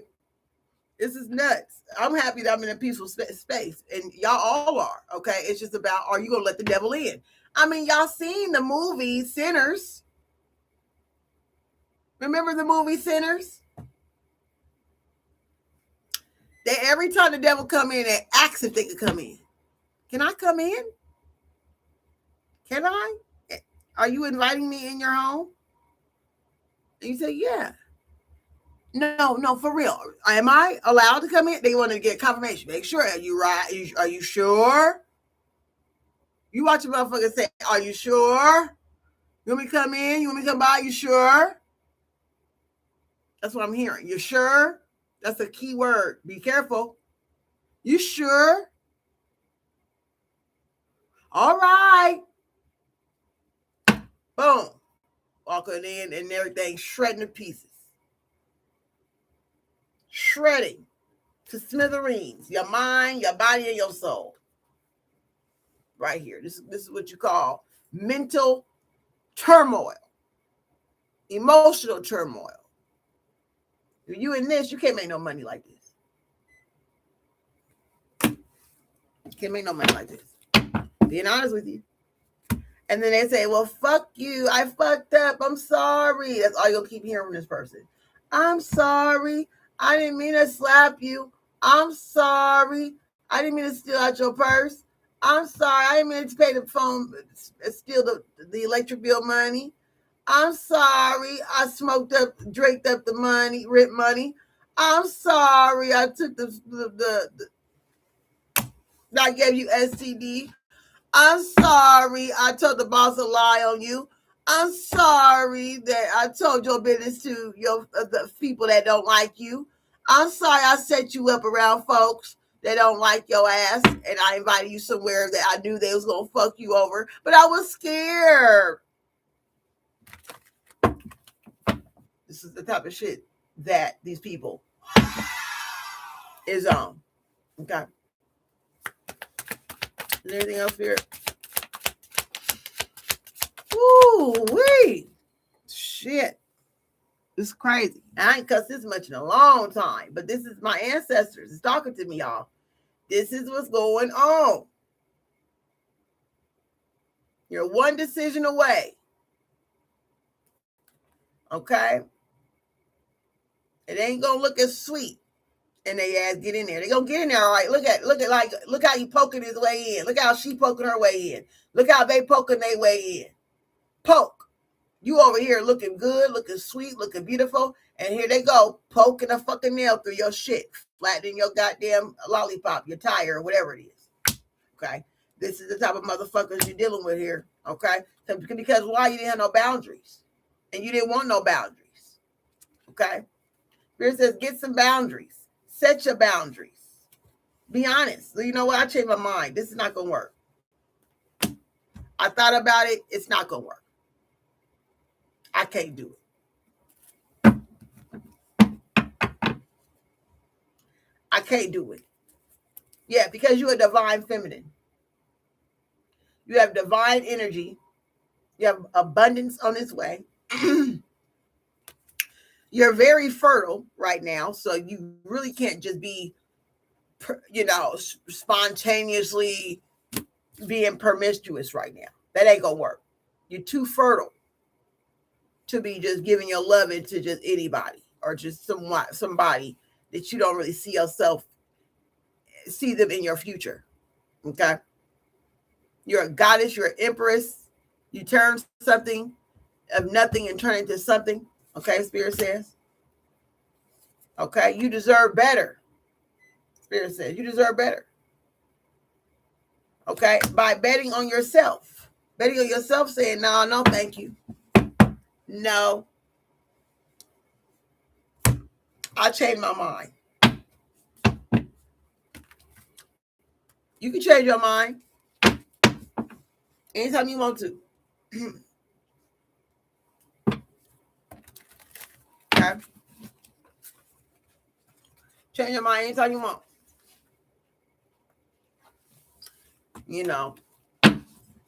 This is nuts. I'm happy that I'm in a peaceful space, and y'all all are. Okay, it's just about, are you gonna let the devil in? I mean, y'all seen the movie Sinners? Remember the movie Sinners? Every time the devil come in, they ask if they could come in. Can I come in? Can I? Are you inviting me in your home? And you say, yeah. No, for real. Am I allowed to come in? They want to get confirmation. Make sure. Are you right? Are you sure? You watch a motherfucker say, are you sure? You want me to come in? You want me to come by? You sure? That's what I'm hearing. You sure? That's a key word. Be careful. You sure? All right. Boom. Walking in and everything shredding to pieces. Shredding to smithereens. Your mind, your body, and your soul. Right here. This is what you call mental turmoil. Emotional turmoil. If you in this, you can't make no money like this. You can't make no money like this. Being honest with you. And then they say, well, fuck you. I fucked up. I'm sorry. That's all you'll keep hearing from this person. I'm sorry. I didn't mean to slap you. I'm sorry. I didn't mean to steal out your purse. I'm sorry. I didn't mean to pay the phone, steal the electric bill money. I'm sorry. I drank up the money, rent money. I'm sorry. I took I gave you STD. I'm sorry I told the boss a lie on you. I'm sorry that I told your business to the people that don't like you. I'm sorry I set you up around folks that don't like your ass, and I invited you somewhere that I knew they was going to fuck you over, but I was scared. This is the type of shit that these people is on. Okay. Is there anything else here? Ooh, wait. shit. It's crazy. I ain't cussed this much in a long time, but this is my ancestors. It's talking to me, y'all. This is what's going on. You're one decision away. Okay? It ain't gonna look as sweet. And they ass get in there. They gonna get in there, all right. Look how you poking his way in. Look how she poking her way in. Look how they poking their way in. Poke. You over here looking good, looking sweet, looking beautiful, and here they go poking a fucking nail through your shit, flattening your goddamn lollipop, your tire, or whatever it is. Okay, this is the type of motherfuckers you're dealing with here. Okay, because why? You didn't have no boundaries, and you didn't want no boundaries. Okay, Spirit says get some boundaries. Set your boundaries. Be honest. So you know what? I changed my mind. This is not gonna work. I thought about it. It's not gonna work. I can't do it. I can't do it. Yeah, because you're a divine feminine. You have divine energy. You have abundance on its way. You're very fertile right now, so you really can't just be, spontaneously being promiscuous right now. That ain't gonna work. You're too fertile to be just giving your loving to just anybody or just somebody that you don't really see them in your future. Okay? You're a goddess, you're an empress. You turn something of nothing and turn it into something. Okay, Spirit says. Okay, you deserve better. Spirit says you deserve better. Okay, by betting on yourself. Betting on yourself saying, no, thank you. No. I changed my mind. You can change your mind anytime you want to. Okay? Change your mind anytime you want.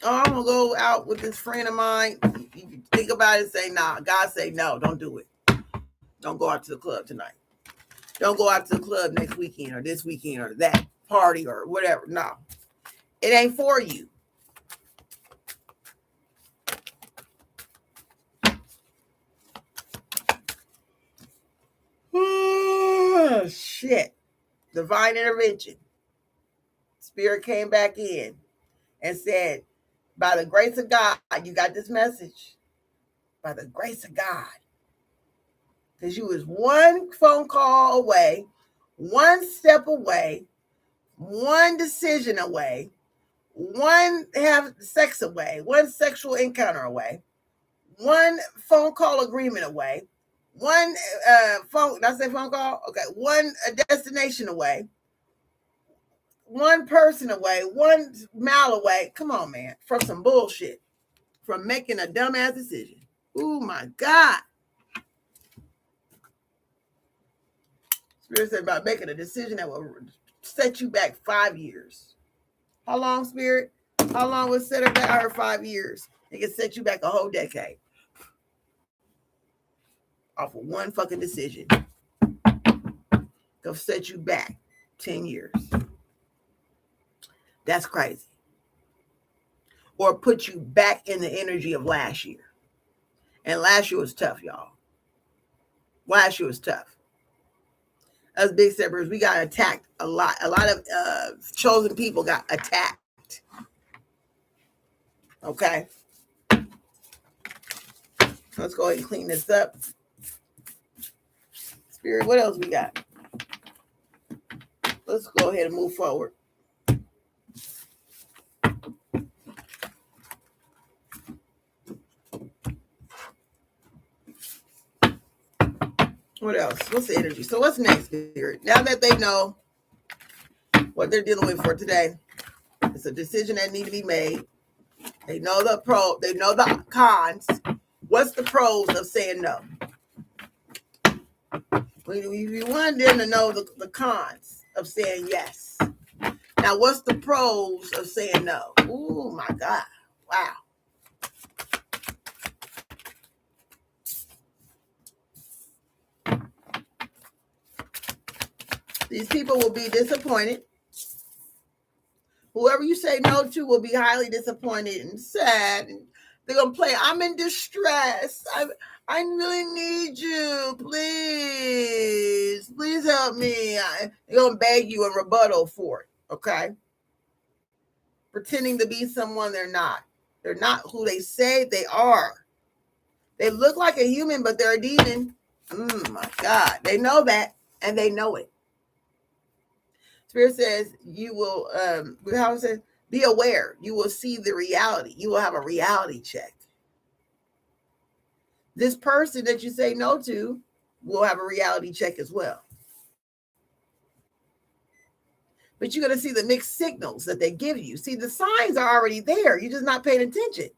I'm going to go out with this friend of mine. You think about it and say, nah. God say, no, don't do it. Don't go out to the club tonight. Don't go out to the club next weekend or this weekend or that party or whatever. No. It ain't for you. Oh, shit. Divine intervention. Spirit came back in and said, by the grace of God, you got this message. By the grace of God. Because you was one phone call away, one step away, one decision away, one have sex away, one sexual encounter away, one phone call agreement away, one phone, did I say phone call? Okay, one destination away, one person away, 1 mile away. Come on, man, from some bullshit, from making a dumbass decision. Oh my God. Spirit said about making a decision that will set you back 5 years. How long, Spirit? How long was set her back? I heard 5 years. It can set you back a whole decade. Off of one fucking decision. Go set you back 10 years. That's crazy. Or put you back in the energy of last year. And last year was tough, y'all. Last year was tough. Us big steppers, we got attacked a lot. A lot of chosen people got attacked. Okay. Let's go ahead and clean this up. Spirit, what else we got? Let's go ahead and move forward. What else? What's the energy? So what's next, Spirit? Now that they know what they're dealing with for today, it's a decision that needs to be made. They know the pro. They know the cons. What's the pros of saying no? We want them to know the cons of saying yes. Now, what's the pros of saying no? Oh, my God. Wow. These people will be disappointed. Whoever you say no to will be highly disappointed and sad. And they're going to play, I'm in distress. I really need you. Please. Please help me. They're going to beg you a rebuttal for it. Okay? Pretending to be someone they're not. They're not who they say they are. They look like a human, but they're a demon. Oh my God. They know that, and they know it. Spirit says you will, how it says, be aware. You will see the reality. You will have a reality check. This person that you say no to will have a reality check as well. But you're going to see the mixed signals that they give you. See, the signs are already there. You're just not paying attention.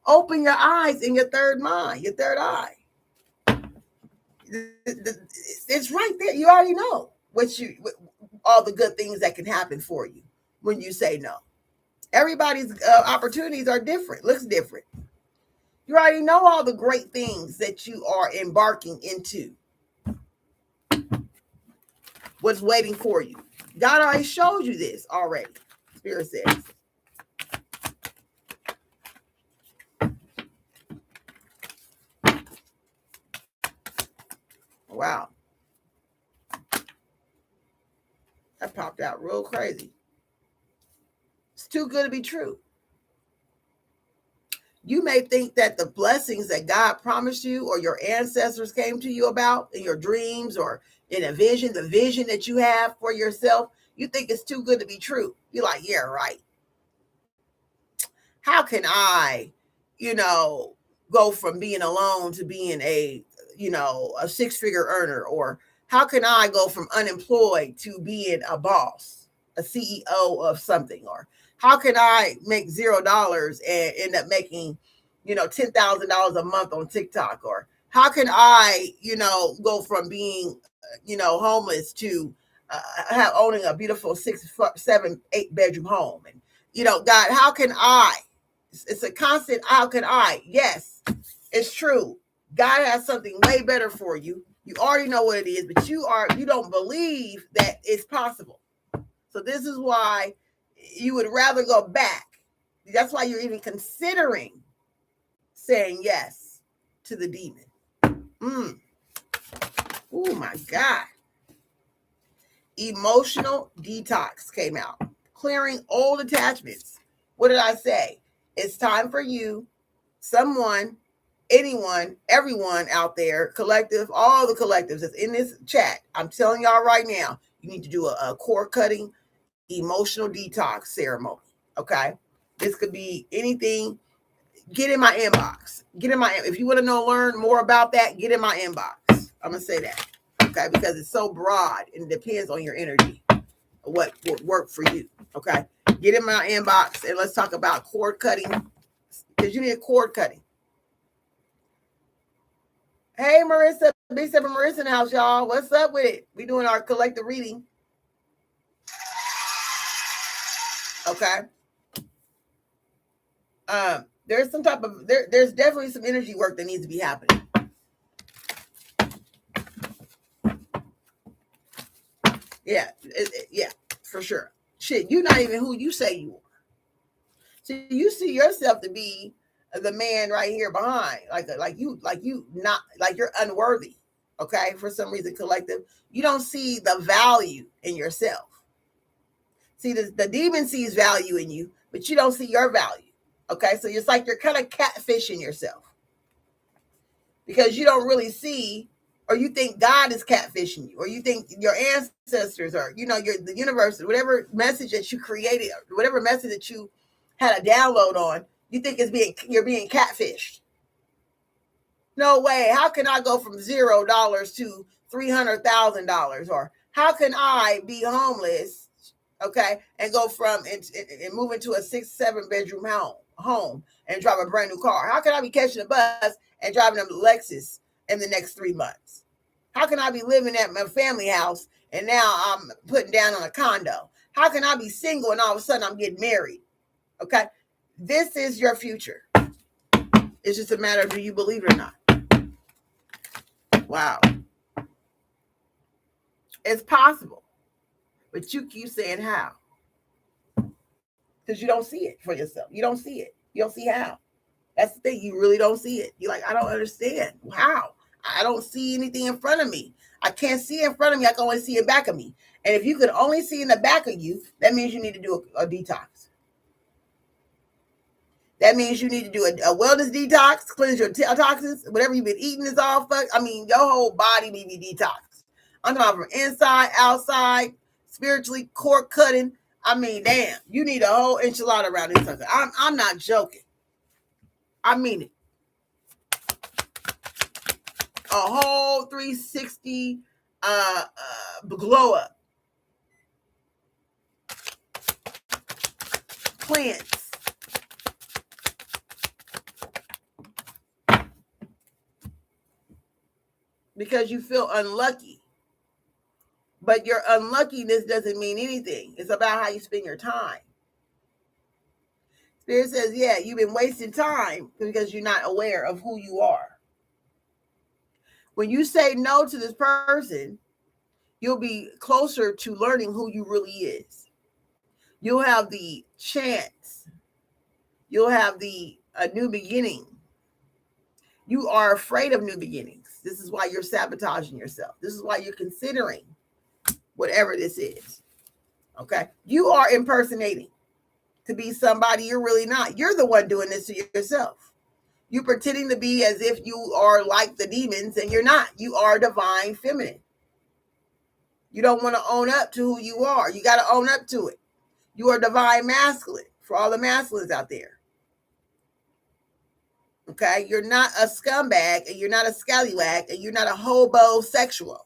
Open your eyes in your third mind, your third eye. It's right there. You already know all the good things that can happen for you when you say no. Everybody's opportunities are different, looks different. You already know all the great things that you are embarking into. What's waiting for you. God already showed you this already, Spirit says. Wow. That popped out real crazy. It's too good to be true. You may think that the blessings that God promised you or your ancestors came to you about in your dreams or in a vision, the vision that you have for yourself, you think it's too good to be true. You're like, yeah, right. How can I, go from being alone to being a six-figure earner? Or how can I go from unemployed to being a boss, a CEO of something? Or how can I make $0 and end up making, $10,000 a month on TikTok? Or how can I, go from being, homeless to owning a beautiful 6, 7, 8 bedroom home? And, God, how can I? It's a constant, how can I? Yes, it's true. God has something way better for you. You already know what it is, but you don't believe that it's possible. So this is why you would rather go back. That's why you're even considering saying yes to the demon. Oh my God. Emotional detox came out. Clearing old attachments. What did I say? It's time for you, someone, anyone, everyone out there, collective, all the collectives that's in this chat. I'm telling y'all right now, you need to do a cord cutting emotional detox ceremony. Okay. This could be anything. Get in my inbox. If you want to learn more about that, get in my inbox. I'm going to say that. Okay. Because it's so broad and it depends on your energy, what would work for you. Okay. Get in my inbox and let's talk about cord cutting, because you need cord cutting. Hey, Marissa, Big 7 Marissa in the house, y'all. What's up with it? We doing our collective reading. Okay. There's some type of there's definitely some energy work that needs to be happening. Yeah, yeah, for sure. Shit, you're not even who you say you are. So you see yourself to be the man right here behind, like you not like you're unworthy. Okay, for some reason, collective, you don't see the value in yourself. See, the demon sees value in you, but you don't see your value. Okay, so it's like you're kind of catfishing yourself because you don't really see, or you think God is catfishing you, or you think your ancestors or the universe, whatever message that you created, whatever message that you had a download on, you think you're being catfished. No way. How can I go from $0 to $300,000? Or how can I be homeless, okay, and go from and move into a 6, 7 bedroom home and drive a brand new car? How can I be catching a bus and driving a Lexus in the next 3 months? How can I be living at my family house and now I'm putting down on a condo? How can I be single and all of a sudden I'm getting married? Okay, this is your future. It's just a matter of do you believe it or not. Wow. It's possible. But you keep saying how. Because you don't see it for yourself. You don't see it. You don't see how. That's the thing. You really don't see it. You're like, I don't understand. How? I don't see anything in front of me. I can't see in front of me. I can only see in back of me. And if you could only see in the back of you, that means you need to do a detox. That means you need to do a wellness detox, cleanse your toxins. Whatever you've been eating is all fucked. I mean, your whole body needs to be detoxed. I'm talking about from inside, outside, spiritually, cord cutting. I mean, damn, you need a whole enchilada around this sucker. I'm not joking. I mean it. A whole 360 glow up. Cleanse. Because you feel unlucky. But your unluckiness doesn't mean anything. It's about how you spend your time. Spirit says, yeah, you've been wasting time because you're not aware of who you are. When you say no to this person, you'll be closer to learning who you really is. You'll have the chance. You'll have a new beginning. You are afraid of new beginnings. This is why you're sabotaging yourself. This is why you're considering whatever this is. Okay? You are impersonating to be somebody you're really not. You're the one doing this to yourself. You're pretending to be as if you are like the demons, and you're not. You are divine feminine. You don't want to own up to who you are. You got to own up to it. You are divine masculine for all the masculines out there. Okay? You're not a scumbag, and you're not a scallywag, and you're not a hobosexual.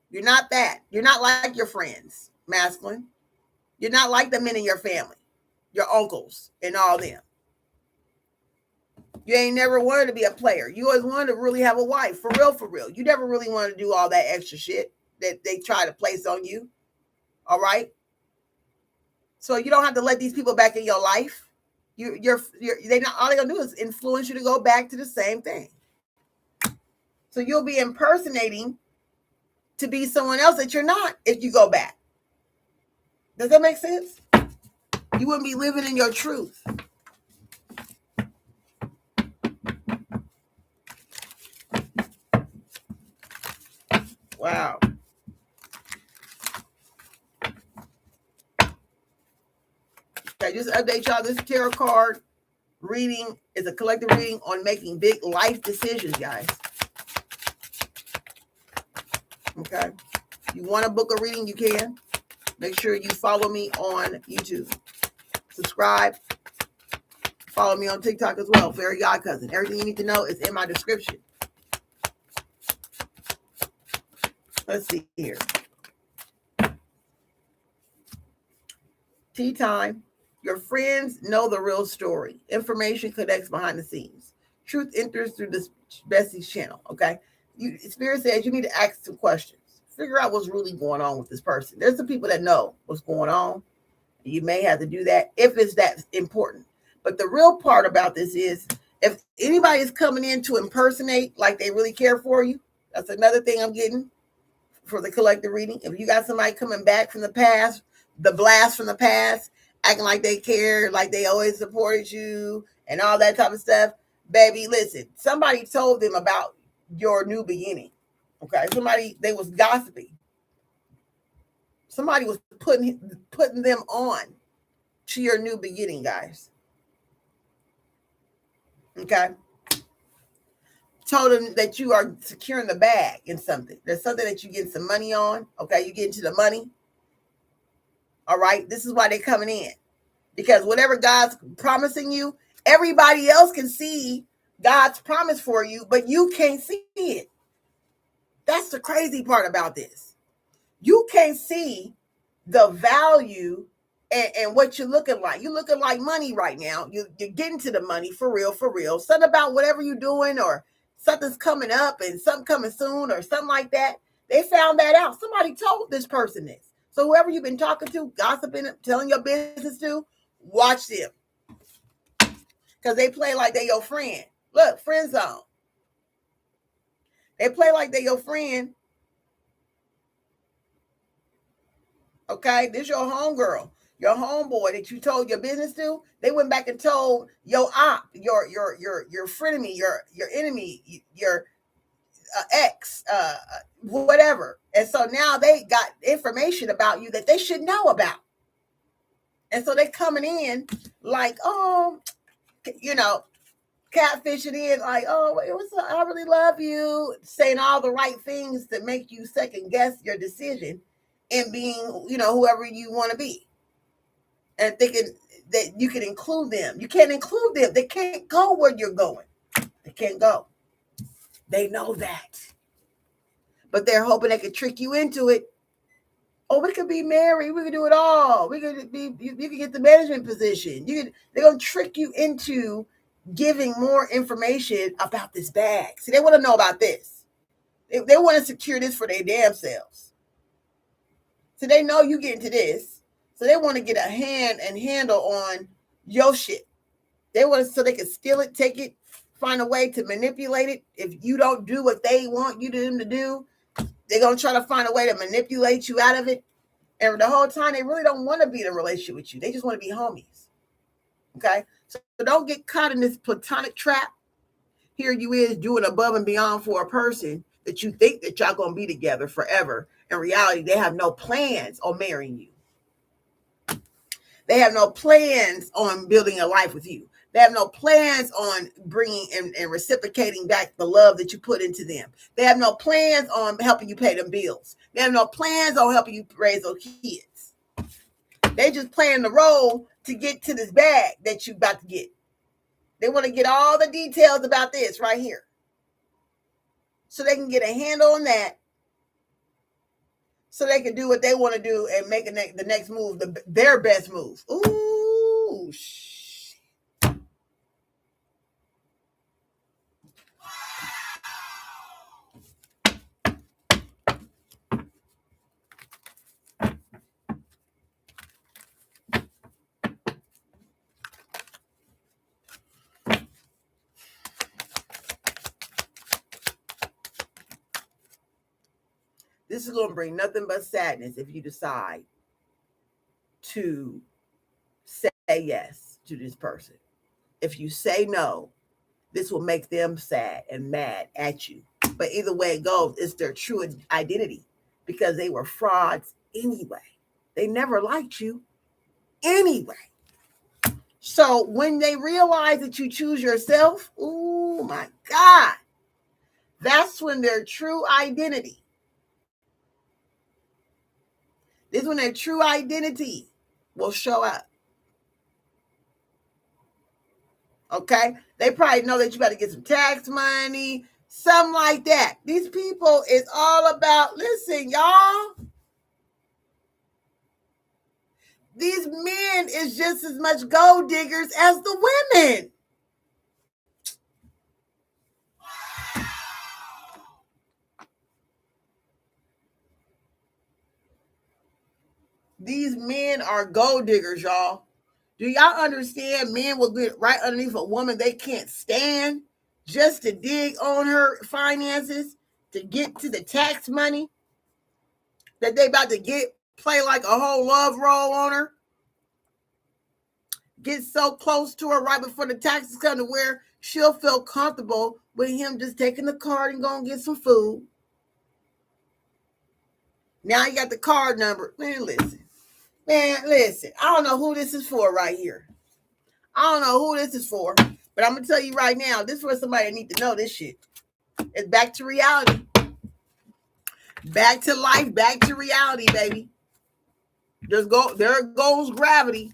You're not that. You're not like your friends, masculine. You're not like the men in your family, your uncles and all them. You ain't never wanted to be a player. You always wanted to really have a wife, for real, for real. You never really wanted to do all that extra shit that they try to place on you. All right? So you don't have to let these people back in your life. They not all they're gonna do is influence you to go back to the same thing. So you'll be impersonating to be someone else that you're not if you go back. Does that make sense? You wouldn't be living in your truth. Wow. Okay, just update y'all. This tarot card reading is a collective reading on making big life decisions, guys. Okay. You want to book a reading, you can. Make sure you follow me on YouTube. Subscribe. Follow me on TikTok as well. Fairy God Cousin. Everything you need to know is in my description. Let's see here. Tea time. Your friends know the real story. Information connects behind the scenes. Truth enters through this Bessie's channel. Okay. Spirit says you need to ask some questions. Figure out what's really going on with this person. There's some people that know what's going on. You may have to do that if it's that important. But the real part about this is if anybody is coming in to impersonate like they really care for you, that's another thing I'm getting for the collective reading. If you got somebody coming back from the past, the blast from the past, acting like they care, like they always supported you and all that type of stuff, baby, listen, somebody told them about your new beginning. Okay, they was gossiping. Somebody was putting them on to your new beginning, guys. Okay. Told them that you are securing the bag in something. There's something that you get some money on. Okay, you get into the money. All right, this is why they're coming in. Because whatever God's promising you, everybody else can see God's promise for you, but you can't see it. That's the crazy part about this. You can't see the value and what you're looking like. You're looking like money right now. You're getting to the money for real, for real. Something about whatever you're doing or something's coming up and something coming soon or something like that. They found that out. Somebody told this person this. So whoever you've been talking to, gossiping, telling your business to, watch them. Because they play like they your friend. Look, friend zone. They play like they your friend. Okay, this your homegirl, your homeboy that you told your business to. They went back and told your op, your frenemy, your enemy, your ex, whatever. And so now they got information about you that they should know about. And so they coming in like, oh, you know, catfishing in like, oh, what's up? I really love you, saying all the right things to make you second guess your decision in being, whoever you want to be, and thinking that you can include them. You can't include them. They can't go where you're going. They can't go. They know that, but they're hoping they could trick you into it. Oh, we could be married. We could do it all. We could be. You could get the management position. They're gonna trick you into giving more information about this bag. See, they want to know about this. They want to secure this for their damn selves. So they know you get into this. So they want to get a handle on your shit. They want to, so they can steal it, take it, find a way to manipulate it. If you don't do what they want you to do, they're gonna try to find a way to manipulate you out of it. And the whole time, they really don't want to be in a relationship with you. They just want to be homies. Okay? So don't get caught in this platonic trap. Here you is doing above and beyond for a person that you think that y'all going to be together forever. In reality, they have no plans on marrying you. They have no plans on building a life with you. They have no plans on bringing and reciprocating back the love that you put into them. They have no plans on helping you pay them bills. They have no plans on helping you raise those kids. They just playing the role to get to this bag that you about to get. They want to get all the details about this right here, so they can get a handle on that, so they can do what they want to do and make the next move, their best move. Ooh, this is going to bring nothing but sadness if you decide to say yes to this person. If you say no, this will make them sad and mad at you. But either way it goes, it's their true identity, because they were frauds anyway. They never liked you anyway. So when they realize that you choose yourself, oh my God, that's when their true identity, this is when their true identity will show up. Okay? They probably know that you got to get some tax money, something like that. These people is all about, listen, y'all, these men is just as much gold diggers as the women. These men are gold diggers, y'all. Do y'all understand? Men will get right underneath a woman they can't stand just to dig on her finances, to get to the tax money that they about to get, play like a whole love role on her. Get so close to her right before the taxes come to where she'll feel comfortable with him just taking the card and going to get some food. Now you got the card number. Man, listen. I don't know who this is for right here. I don't know who this is for, but I'm going to tell you right now, this is for somebody that need to know this shit. It's back to reality. Back to life, back to reality, baby. There goes gravity.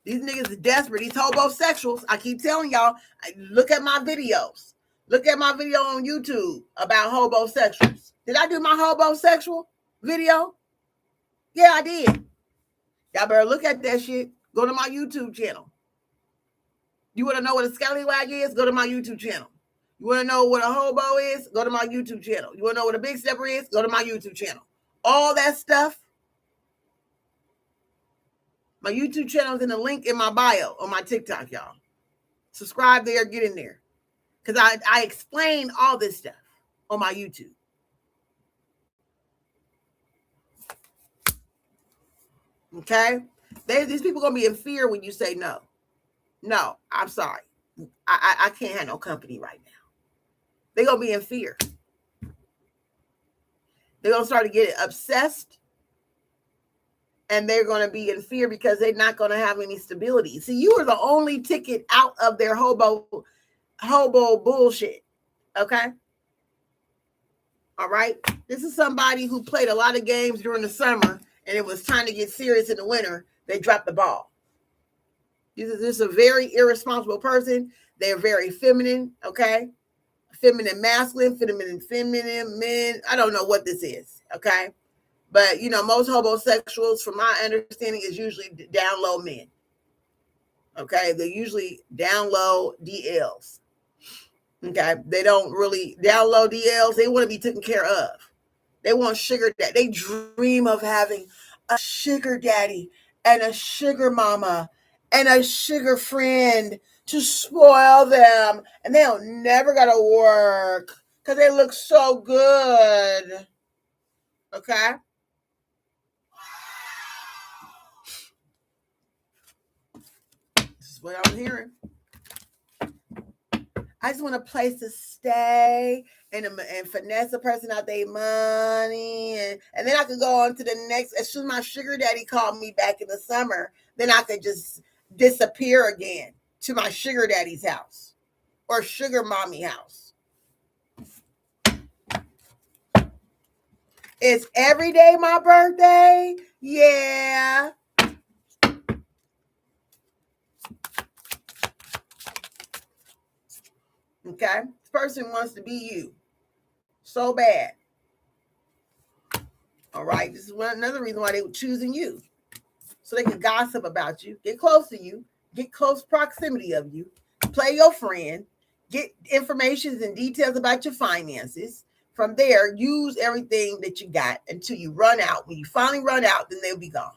These niggas are desperate. These hobosexuals. I keep telling y'all, look at my videos. Look at my video on YouTube about hobosexuals. Did I do my hobosexual video? Yeah, I did. Y'all better look at that shit. Go to my YouTube channel. You want to know what a scallywag is? Go to my YouTube channel. You want to know what a hobo is? Go to my YouTube channel. You want to know what a big stepper is? Go to my YouTube channel. All that stuff. My YouTube channel is in the link in my bio on my TikTok, y'all. Subscribe there, get in there. Because I explain all this stuff on my YouTube. Okay? These people going to be in fear when you say no. No, I'm sorry. I can't have no company right now. They're going to be in fear. They're going to start to get obsessed, and they're going to be in fear because they're not going to have any stability. See, you are the only ticket out of their hobo bullshit. Okay? All right? This is somebody who played a lot of games during the summer, and it was time to get serious in the winter. They dropped the ball. This is a very irresponsible person. They're very feminine, okay? Feminine masculine, feminine men. I don't know what this is, okay? But, most homosexuals, from my understanding, is usually down low men, okay? They're usually down low DLs, okay? They don't really, down low DLs, they want to be taken care of. They want sugar daddy. They dream of having a sugar daddy and a sugar mama and a sugar friend to spoil them. And they'll never got to work because they look so good. Okay? This is what I'm hearing. I just want a place to stay and finesse a person out their money. And then I could go on to the next. As soon as my sugar daddy called me back in the summer, then I could just disappear again to my sugar daddy's house or sugar mommy house. It's every day my birthday. Yeah. Okay? This person wants to be you so bad. All right? This is another reason why they were choosing you. So they can gossip about you, get close to you, get close proximity of you, play your friend, get information and details about your finances. From there, use everything that you got until you run out. When you finally run out, then they'll be gone.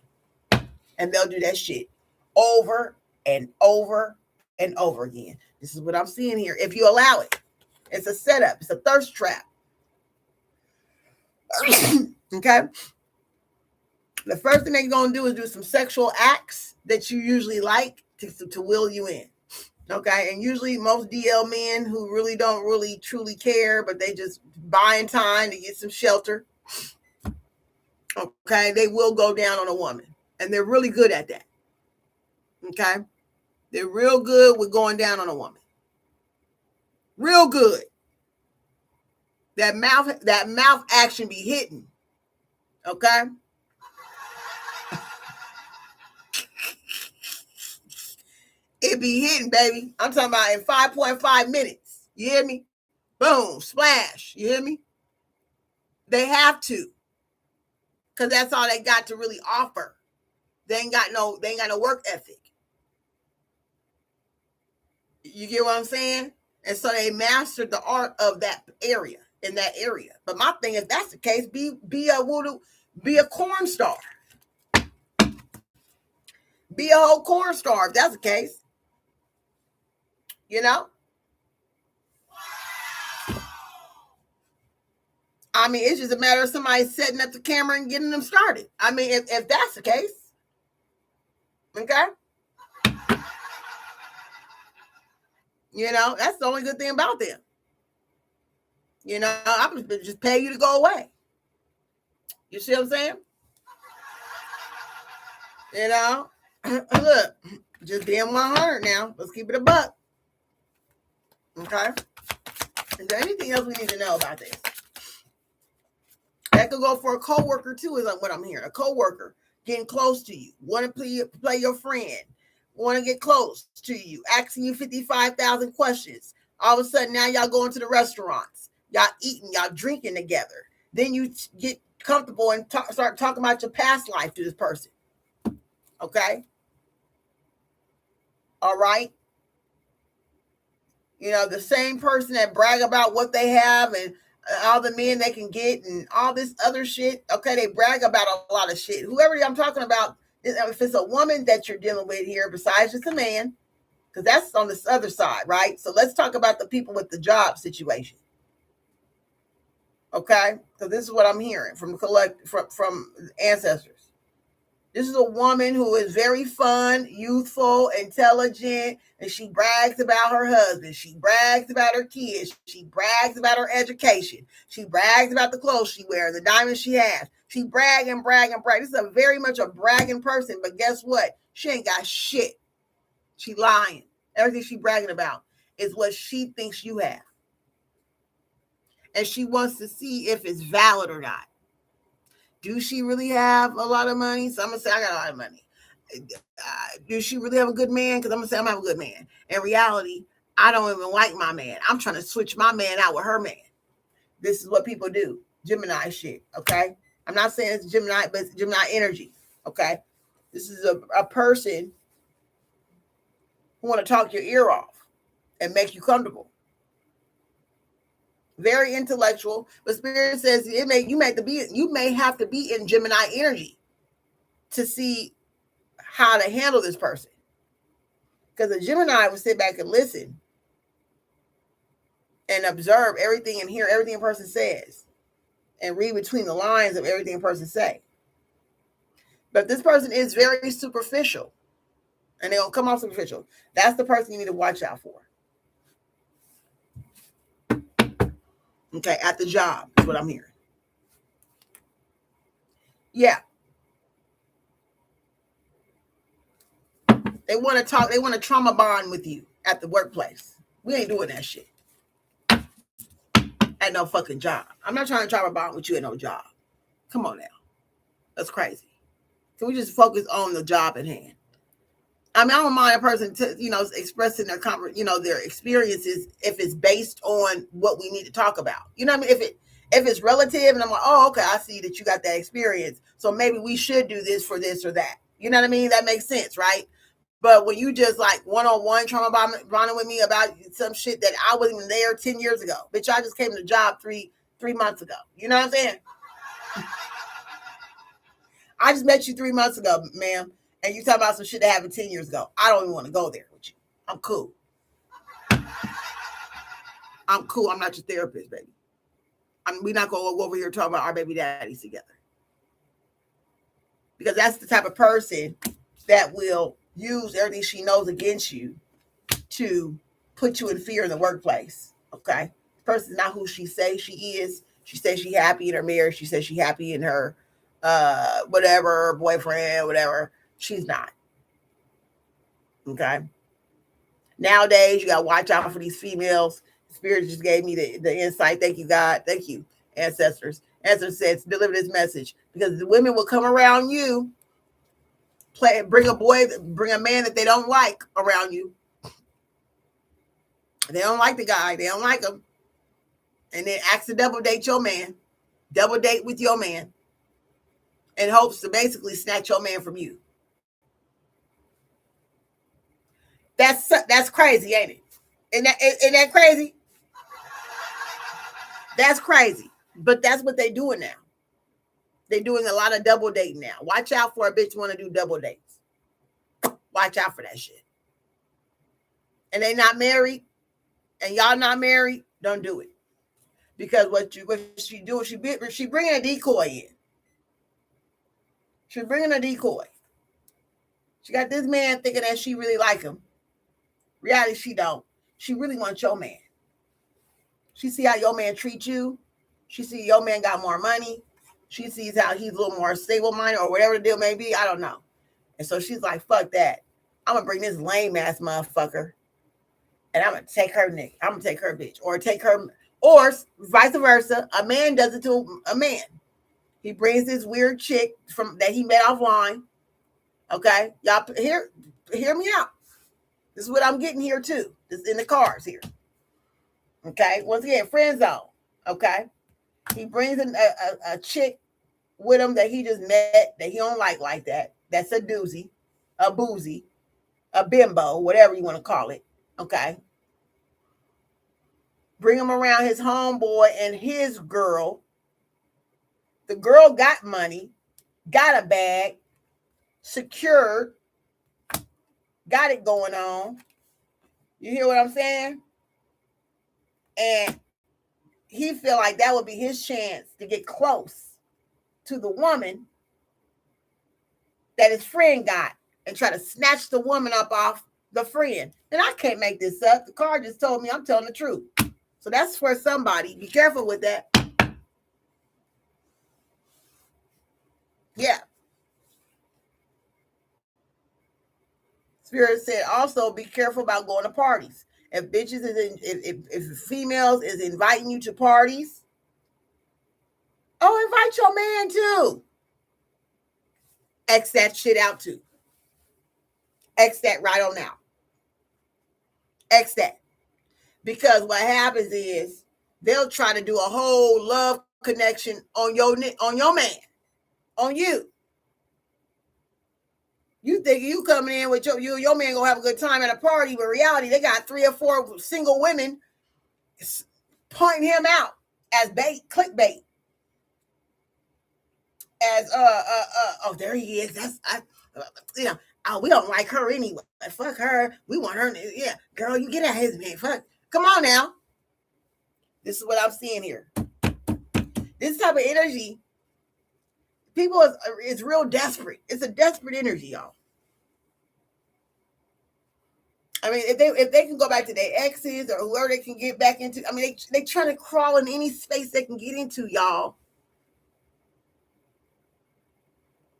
And they'll do that shit over and over and over again. This is what I'm seeing here. If you allow it, it's a setup. It's a thirst trap. Okay? The first thing they're going to do is do some sexual acts that you usually like to will you in. Okay? And usually most DL men who really don't really truly care, but they just buying time to get some shelter. Okay? They will go down on a woman. And they're really good at that. Okay? They're real good with going down on a woman. Real good. That mouth action be hitting. Okay? It be hitting, baby. I'm talking about in 5.5 minutes. You hear me? Boom, splash. You hear me? They have to. Because that's all they got to really offer. They ain't got no work ethic. You get what I'm saying? And so they mastered the art of that area, in that area. But my thing, if that's the case, be a corn star. Be a whole corn star if that's the case. You know? I mean, it's just a matter of somebody setting up the camera and getting them started. I mean, if that's the case. Okay? You know, that's the only good thing about them. You know, I'm just pay you to go away. You see what I'm saying? You know? Look, just being 100 now. Let's keep it a buck. Okay? Is there anything else we need to know about this? That could go for a coworker too, is what I'm hearing. A coworker getting close to you, want to play your friend, want to get close to you, asking you 55,000 questions. All of a sudden, now y'all going to the restaurants, y'all eating, y'all drinking together. Then you get comfortable and start talking about your past life to this person. Okay? All right? You know, the same person that brag about what they have and all the men they can get and all this other shit. Okay, they brag about a lot of shit. Whoever I'm talking about, if it's a woman that you're dealing with here, besides just a man, because that's on this other side, right? So let's talk about the people with the job situation. Okay, so this is what I'm hearing from from ancestors. This is a woman who is very fun, youthful, intelligent, and she brags about her husband. She brags about her kids. She brags about her education. She brags about the clothes she wears, the diamonds she has. She brag and brag and brag. This is a very much a bragging person, but guess what? She ain't got shit. She lying. Everything she bragging about is what she thinks you have. And she wants to see if it's valid or not. Do she really have a lot of money? So I'm going to say I got a lot of money. Do she really have a good man? Because I'm going to say I'm have a good man. In reality, I don't even like my man. I'm trying to switch my man out with her man. This is what people do. Gemini shit, okay? I'm not saying it's Gemini, but it's Gemini energy, okay? This is a person who want to talk your ear off and make you comfortable. Very intellectual, but Spirit says you may have to be in Gemini energy to see how to handle this person. Because a Gemini will sit back and listen and observe everything and hear everything a person says and read between the lines of everything a person say. But this person is very superficial and they'll come off superficial. That's the person you need to watch out for. Okay, at the job is what I'm hearing. Yeah. They want to talk, they want to trauma bond with you at the workplace. We ain't doing that shit. At no fucking job. I'm not trying to trauma bond with you at no job. Come on now. That's crazy. Can we just focus on the job at hand? I mean, I don't mind a person, expressing their their experiences if it's based on what we need to talk about. You know what I mean? If it's relative, and I'm like, oh, okay, I see that you got that experience, so maybe we should do this for this or that. You know what I mean? That makes sense, right? But when you just like one-on-one trauma bonding with me about some shit that I wasn't even there 10 years ago, bitch, I just came to the job three months ago. You know what I'm saying? I just met you 3 months ago, ma'am, and you talk about some shit that happened 10 years ago. I don't even want to go there with you. I'm cool. I'm cool. I'm not your therapist, baby. We're not going to go over here talking about our baby daddies together. Because that's the type of person that will use everything she knows against you to put you in fear in the workplace. Okay? The person is not who she says she is. She says she's happy in her marriage. She says she's happy in her whatever, boyfriend, whatever. She's not. Okay? Nowadays, you got to watch out for these females. Spirit just gave me the insight. Thank you, God. Thank you, ancestors. Ancestors said, deliver this message. Because the women will come around you, bring a man that they don't like around you. They don't like the guy. They don't like him. And then ask to double date your man. Double date with your man. In hopes to basically snatch your man from you. That's crazy, ain't it? Isn't that crazy? That's crazy. But that's what they're doing now. They're doing a lot of double dating now. Watch out for a bitch want to do double dates. Watch out for that shit. And they not married, and y'all not married, don't do it. Because what she doing, she bringing a decoy in. She's bringing a decoy. She got this man thinking that she really like him. Reality, she don't. She really wants your man. She see how your man treats you. She see your man got more money. She sees how he's a little more stable minded or whatever the deal may be. I don't know. And so she's like, fuck that. I'm going to bring this lame ass motherfucker and I'm going to take her nigga. I'm going to take her bitch or take her, or vice versa. A man does it to a man. He brings this weird chick that he met offline. Okay. Y'all hear me out. This is what I'm getting here too. This is in the cards here. Okay. Once again, friend zone. Okay. He brings in a chick with him that he just met that he don't like that. That's a doozy, a boozy, a bimbo, whatever you want to call it. Okay. Bring him around his homeboy and his girl. The girl got money, got a bag, secured, got it going on. You hear what I'm saying? And he feel like that would be his chance to get close to the woman that his friend got and try to snatch the woman up off the friend. And I can't make this up. The card just told me I'm telling the truth. So that's for somebody. Be careful with that. Yeah. Spirit said also be careful about going to parties. If bitches is if females is inviting you to parties, oh, invite your man too. X that shit out too. X that right on now. X that. Because what happens is they'll try to do a whole love connection on your man, on you. You think you coming in with your man gonna have a good time at a party, but reality they got 3 or 4 single women pointing him out as bait, clickbait. As oh there he is. That's oh we don't like her anyway. Fuck her. We want her. Yeah, girl, you get at his man. Fuck. Come on now. This is what I'm seeing here. This type of energy, people is real desperate. It's a desperate energy, y'all. I mean, if they can go back to their exes or whoever they can get back into, I mean, they trying to crawl in any space they can get into, y'all.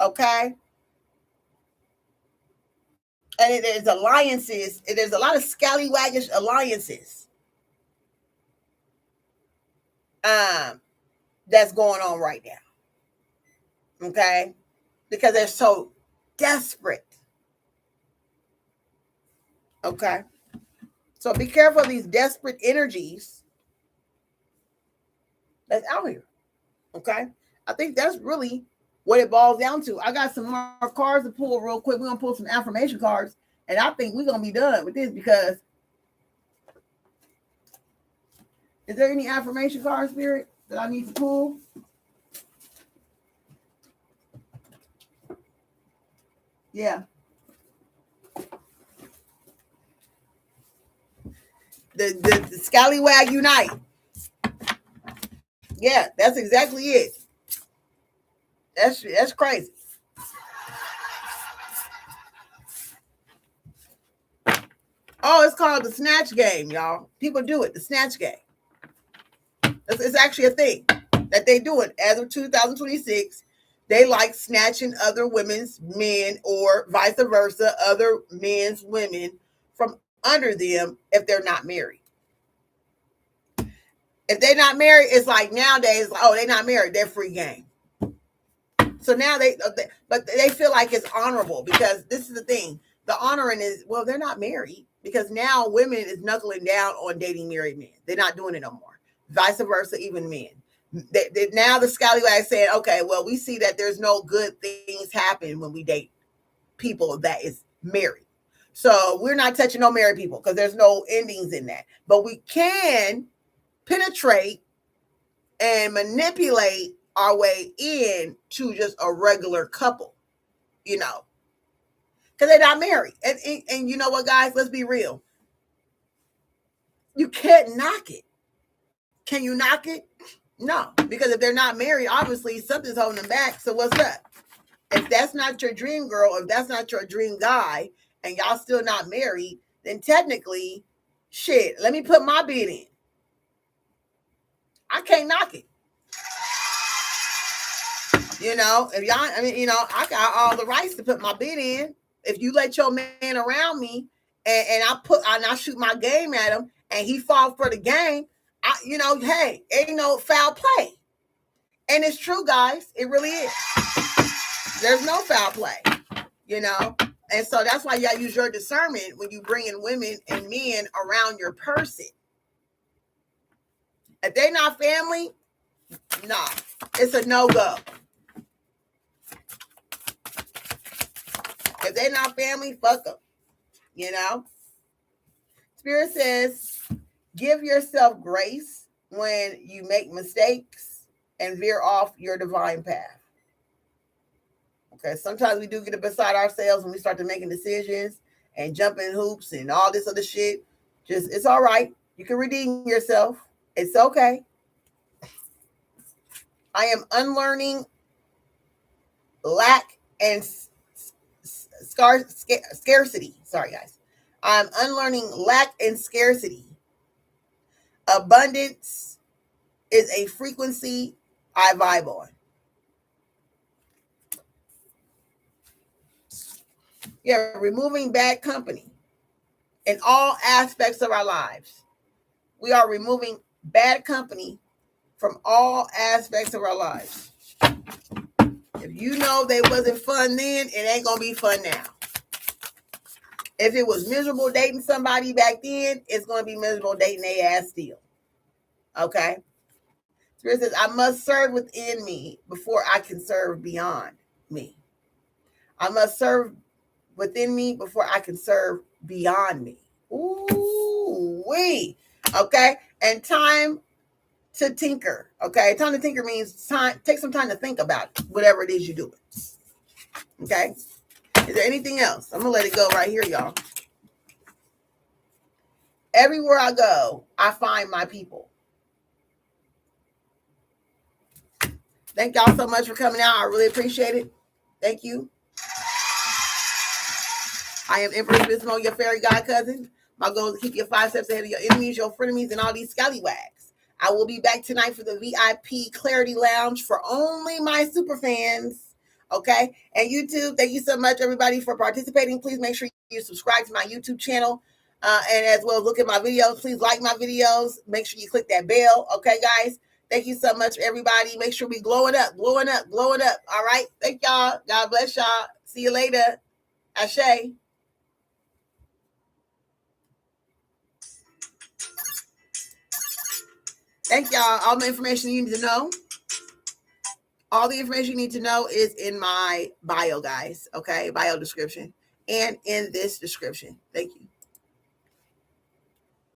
Okay. And there's alliances. There's a lot of scallywaggish alliances. That's going on right now. Okay. Because they're so desperate. Okay. So be careful of these desperate energies that's out here. Okay. I think that's really what it boils down to. I got some more cards to pull real quick. We're going to pull some affirmation cards. And I think we're going to be done with this because is there any affirmation card, Spirit, that I need to pull? Yeah. The scallywag unite. Yeah, that's exactly it. That's crazy. Oh, it's called the snatch game, y'all. People do it, the snatch game. It's actually a thing that they do it as of 2026. They like snatching other women's men or vice versa, other men's women from under them if they're not married. If they're not married, it's like nowadays, oh, they're not married, they're free game. So now but they feel like it's honorable because this is the thing. The honoring is, well, they're not married because now women is knuckling down on dating married men. They're not doing it no more. Vice versa, even men. Now the scallywags saying, okay, well, we see that there's no good things happen when we date people that is married. So we're not touching no married people because there's no endings in that. But we can penetrate and manipulate our way in to just a regular couple, because they're not married. And you know what, guys? Let's be real. You can't knock it. Can you knock it? No, because if they're not married, obviously something's holding them back. So what's up? If that's not your dream girl, or if that's not your dream guy, and y'all still not married, then technically, shit, let me put my bid in. I can't knock it. If y'all, I got all the rights to put my bid in. If you let your man around me and I shoot my game at him and he falls for the game, hey, ain't no foul play. And it's true, guys. It really is. There's no foul play, And so that's why you gotta use your discernment when you bring in women and men around your person. If they're not family, nah, it's a no-go. If they're not family, fuck them. Spirit says, give yourself grace when you make mistakes and veer off your divine path. Okay, sometimes we do get beside ourselves when we start to making decisions and jumping hoops and all this other shit. Just, it's all right. You can redeem yourself. It's okay. I am unlearning lack and scarcity. Sorry, guys. I'm unlearning lack and scarcity. Abundance is a frequency I vibe on. Yeah, removing bad company in all aspects of our lives. We are removing bad company from all aspects of our lives. If you know they wasn't fun then, it ain't gonna be fun now. If it was miserable dating somebody back then, it's gonna be miserable dating their ass still. Okay? Spirit says, I must serve within me before I can serve beyond me. I must serve within me before I can serve beyond me. Ooh, wee. Okay? And time to tinker. Okay? Time to tinker means time. Take some time to think about whatever it is you're doing. Okay? Is there anything else? I'm going to let it go right here, y'all. Everywhere I go, I find my people. Thank y'all so much for coming out. I really appreciate it. Thank you. I am Empress Bismo, your fairy god cousin. My goal is to keep you 5 steps ahead of your enemies, your frenemies, and all these scallywags. I will be back tonight for the VIP Clarity Lounge for only my super fans. Okay? And YouTube, thank you so much, everybody, for participating. Please make sure you subscribe to my YouTube channel. And as well as look at my videos. Please like my videos. Make sure you click that bell. Okay, guys? Thank you so much, everybody. Make sure we glowing up, glowing up, glowing up. All right? Thank y'all. God bless y'all. See you later. Ashe. Thank y'all. All the information you need to know. All the information you need to know is in my bio, guys. Okay? Bio description. And in this description. Thank you.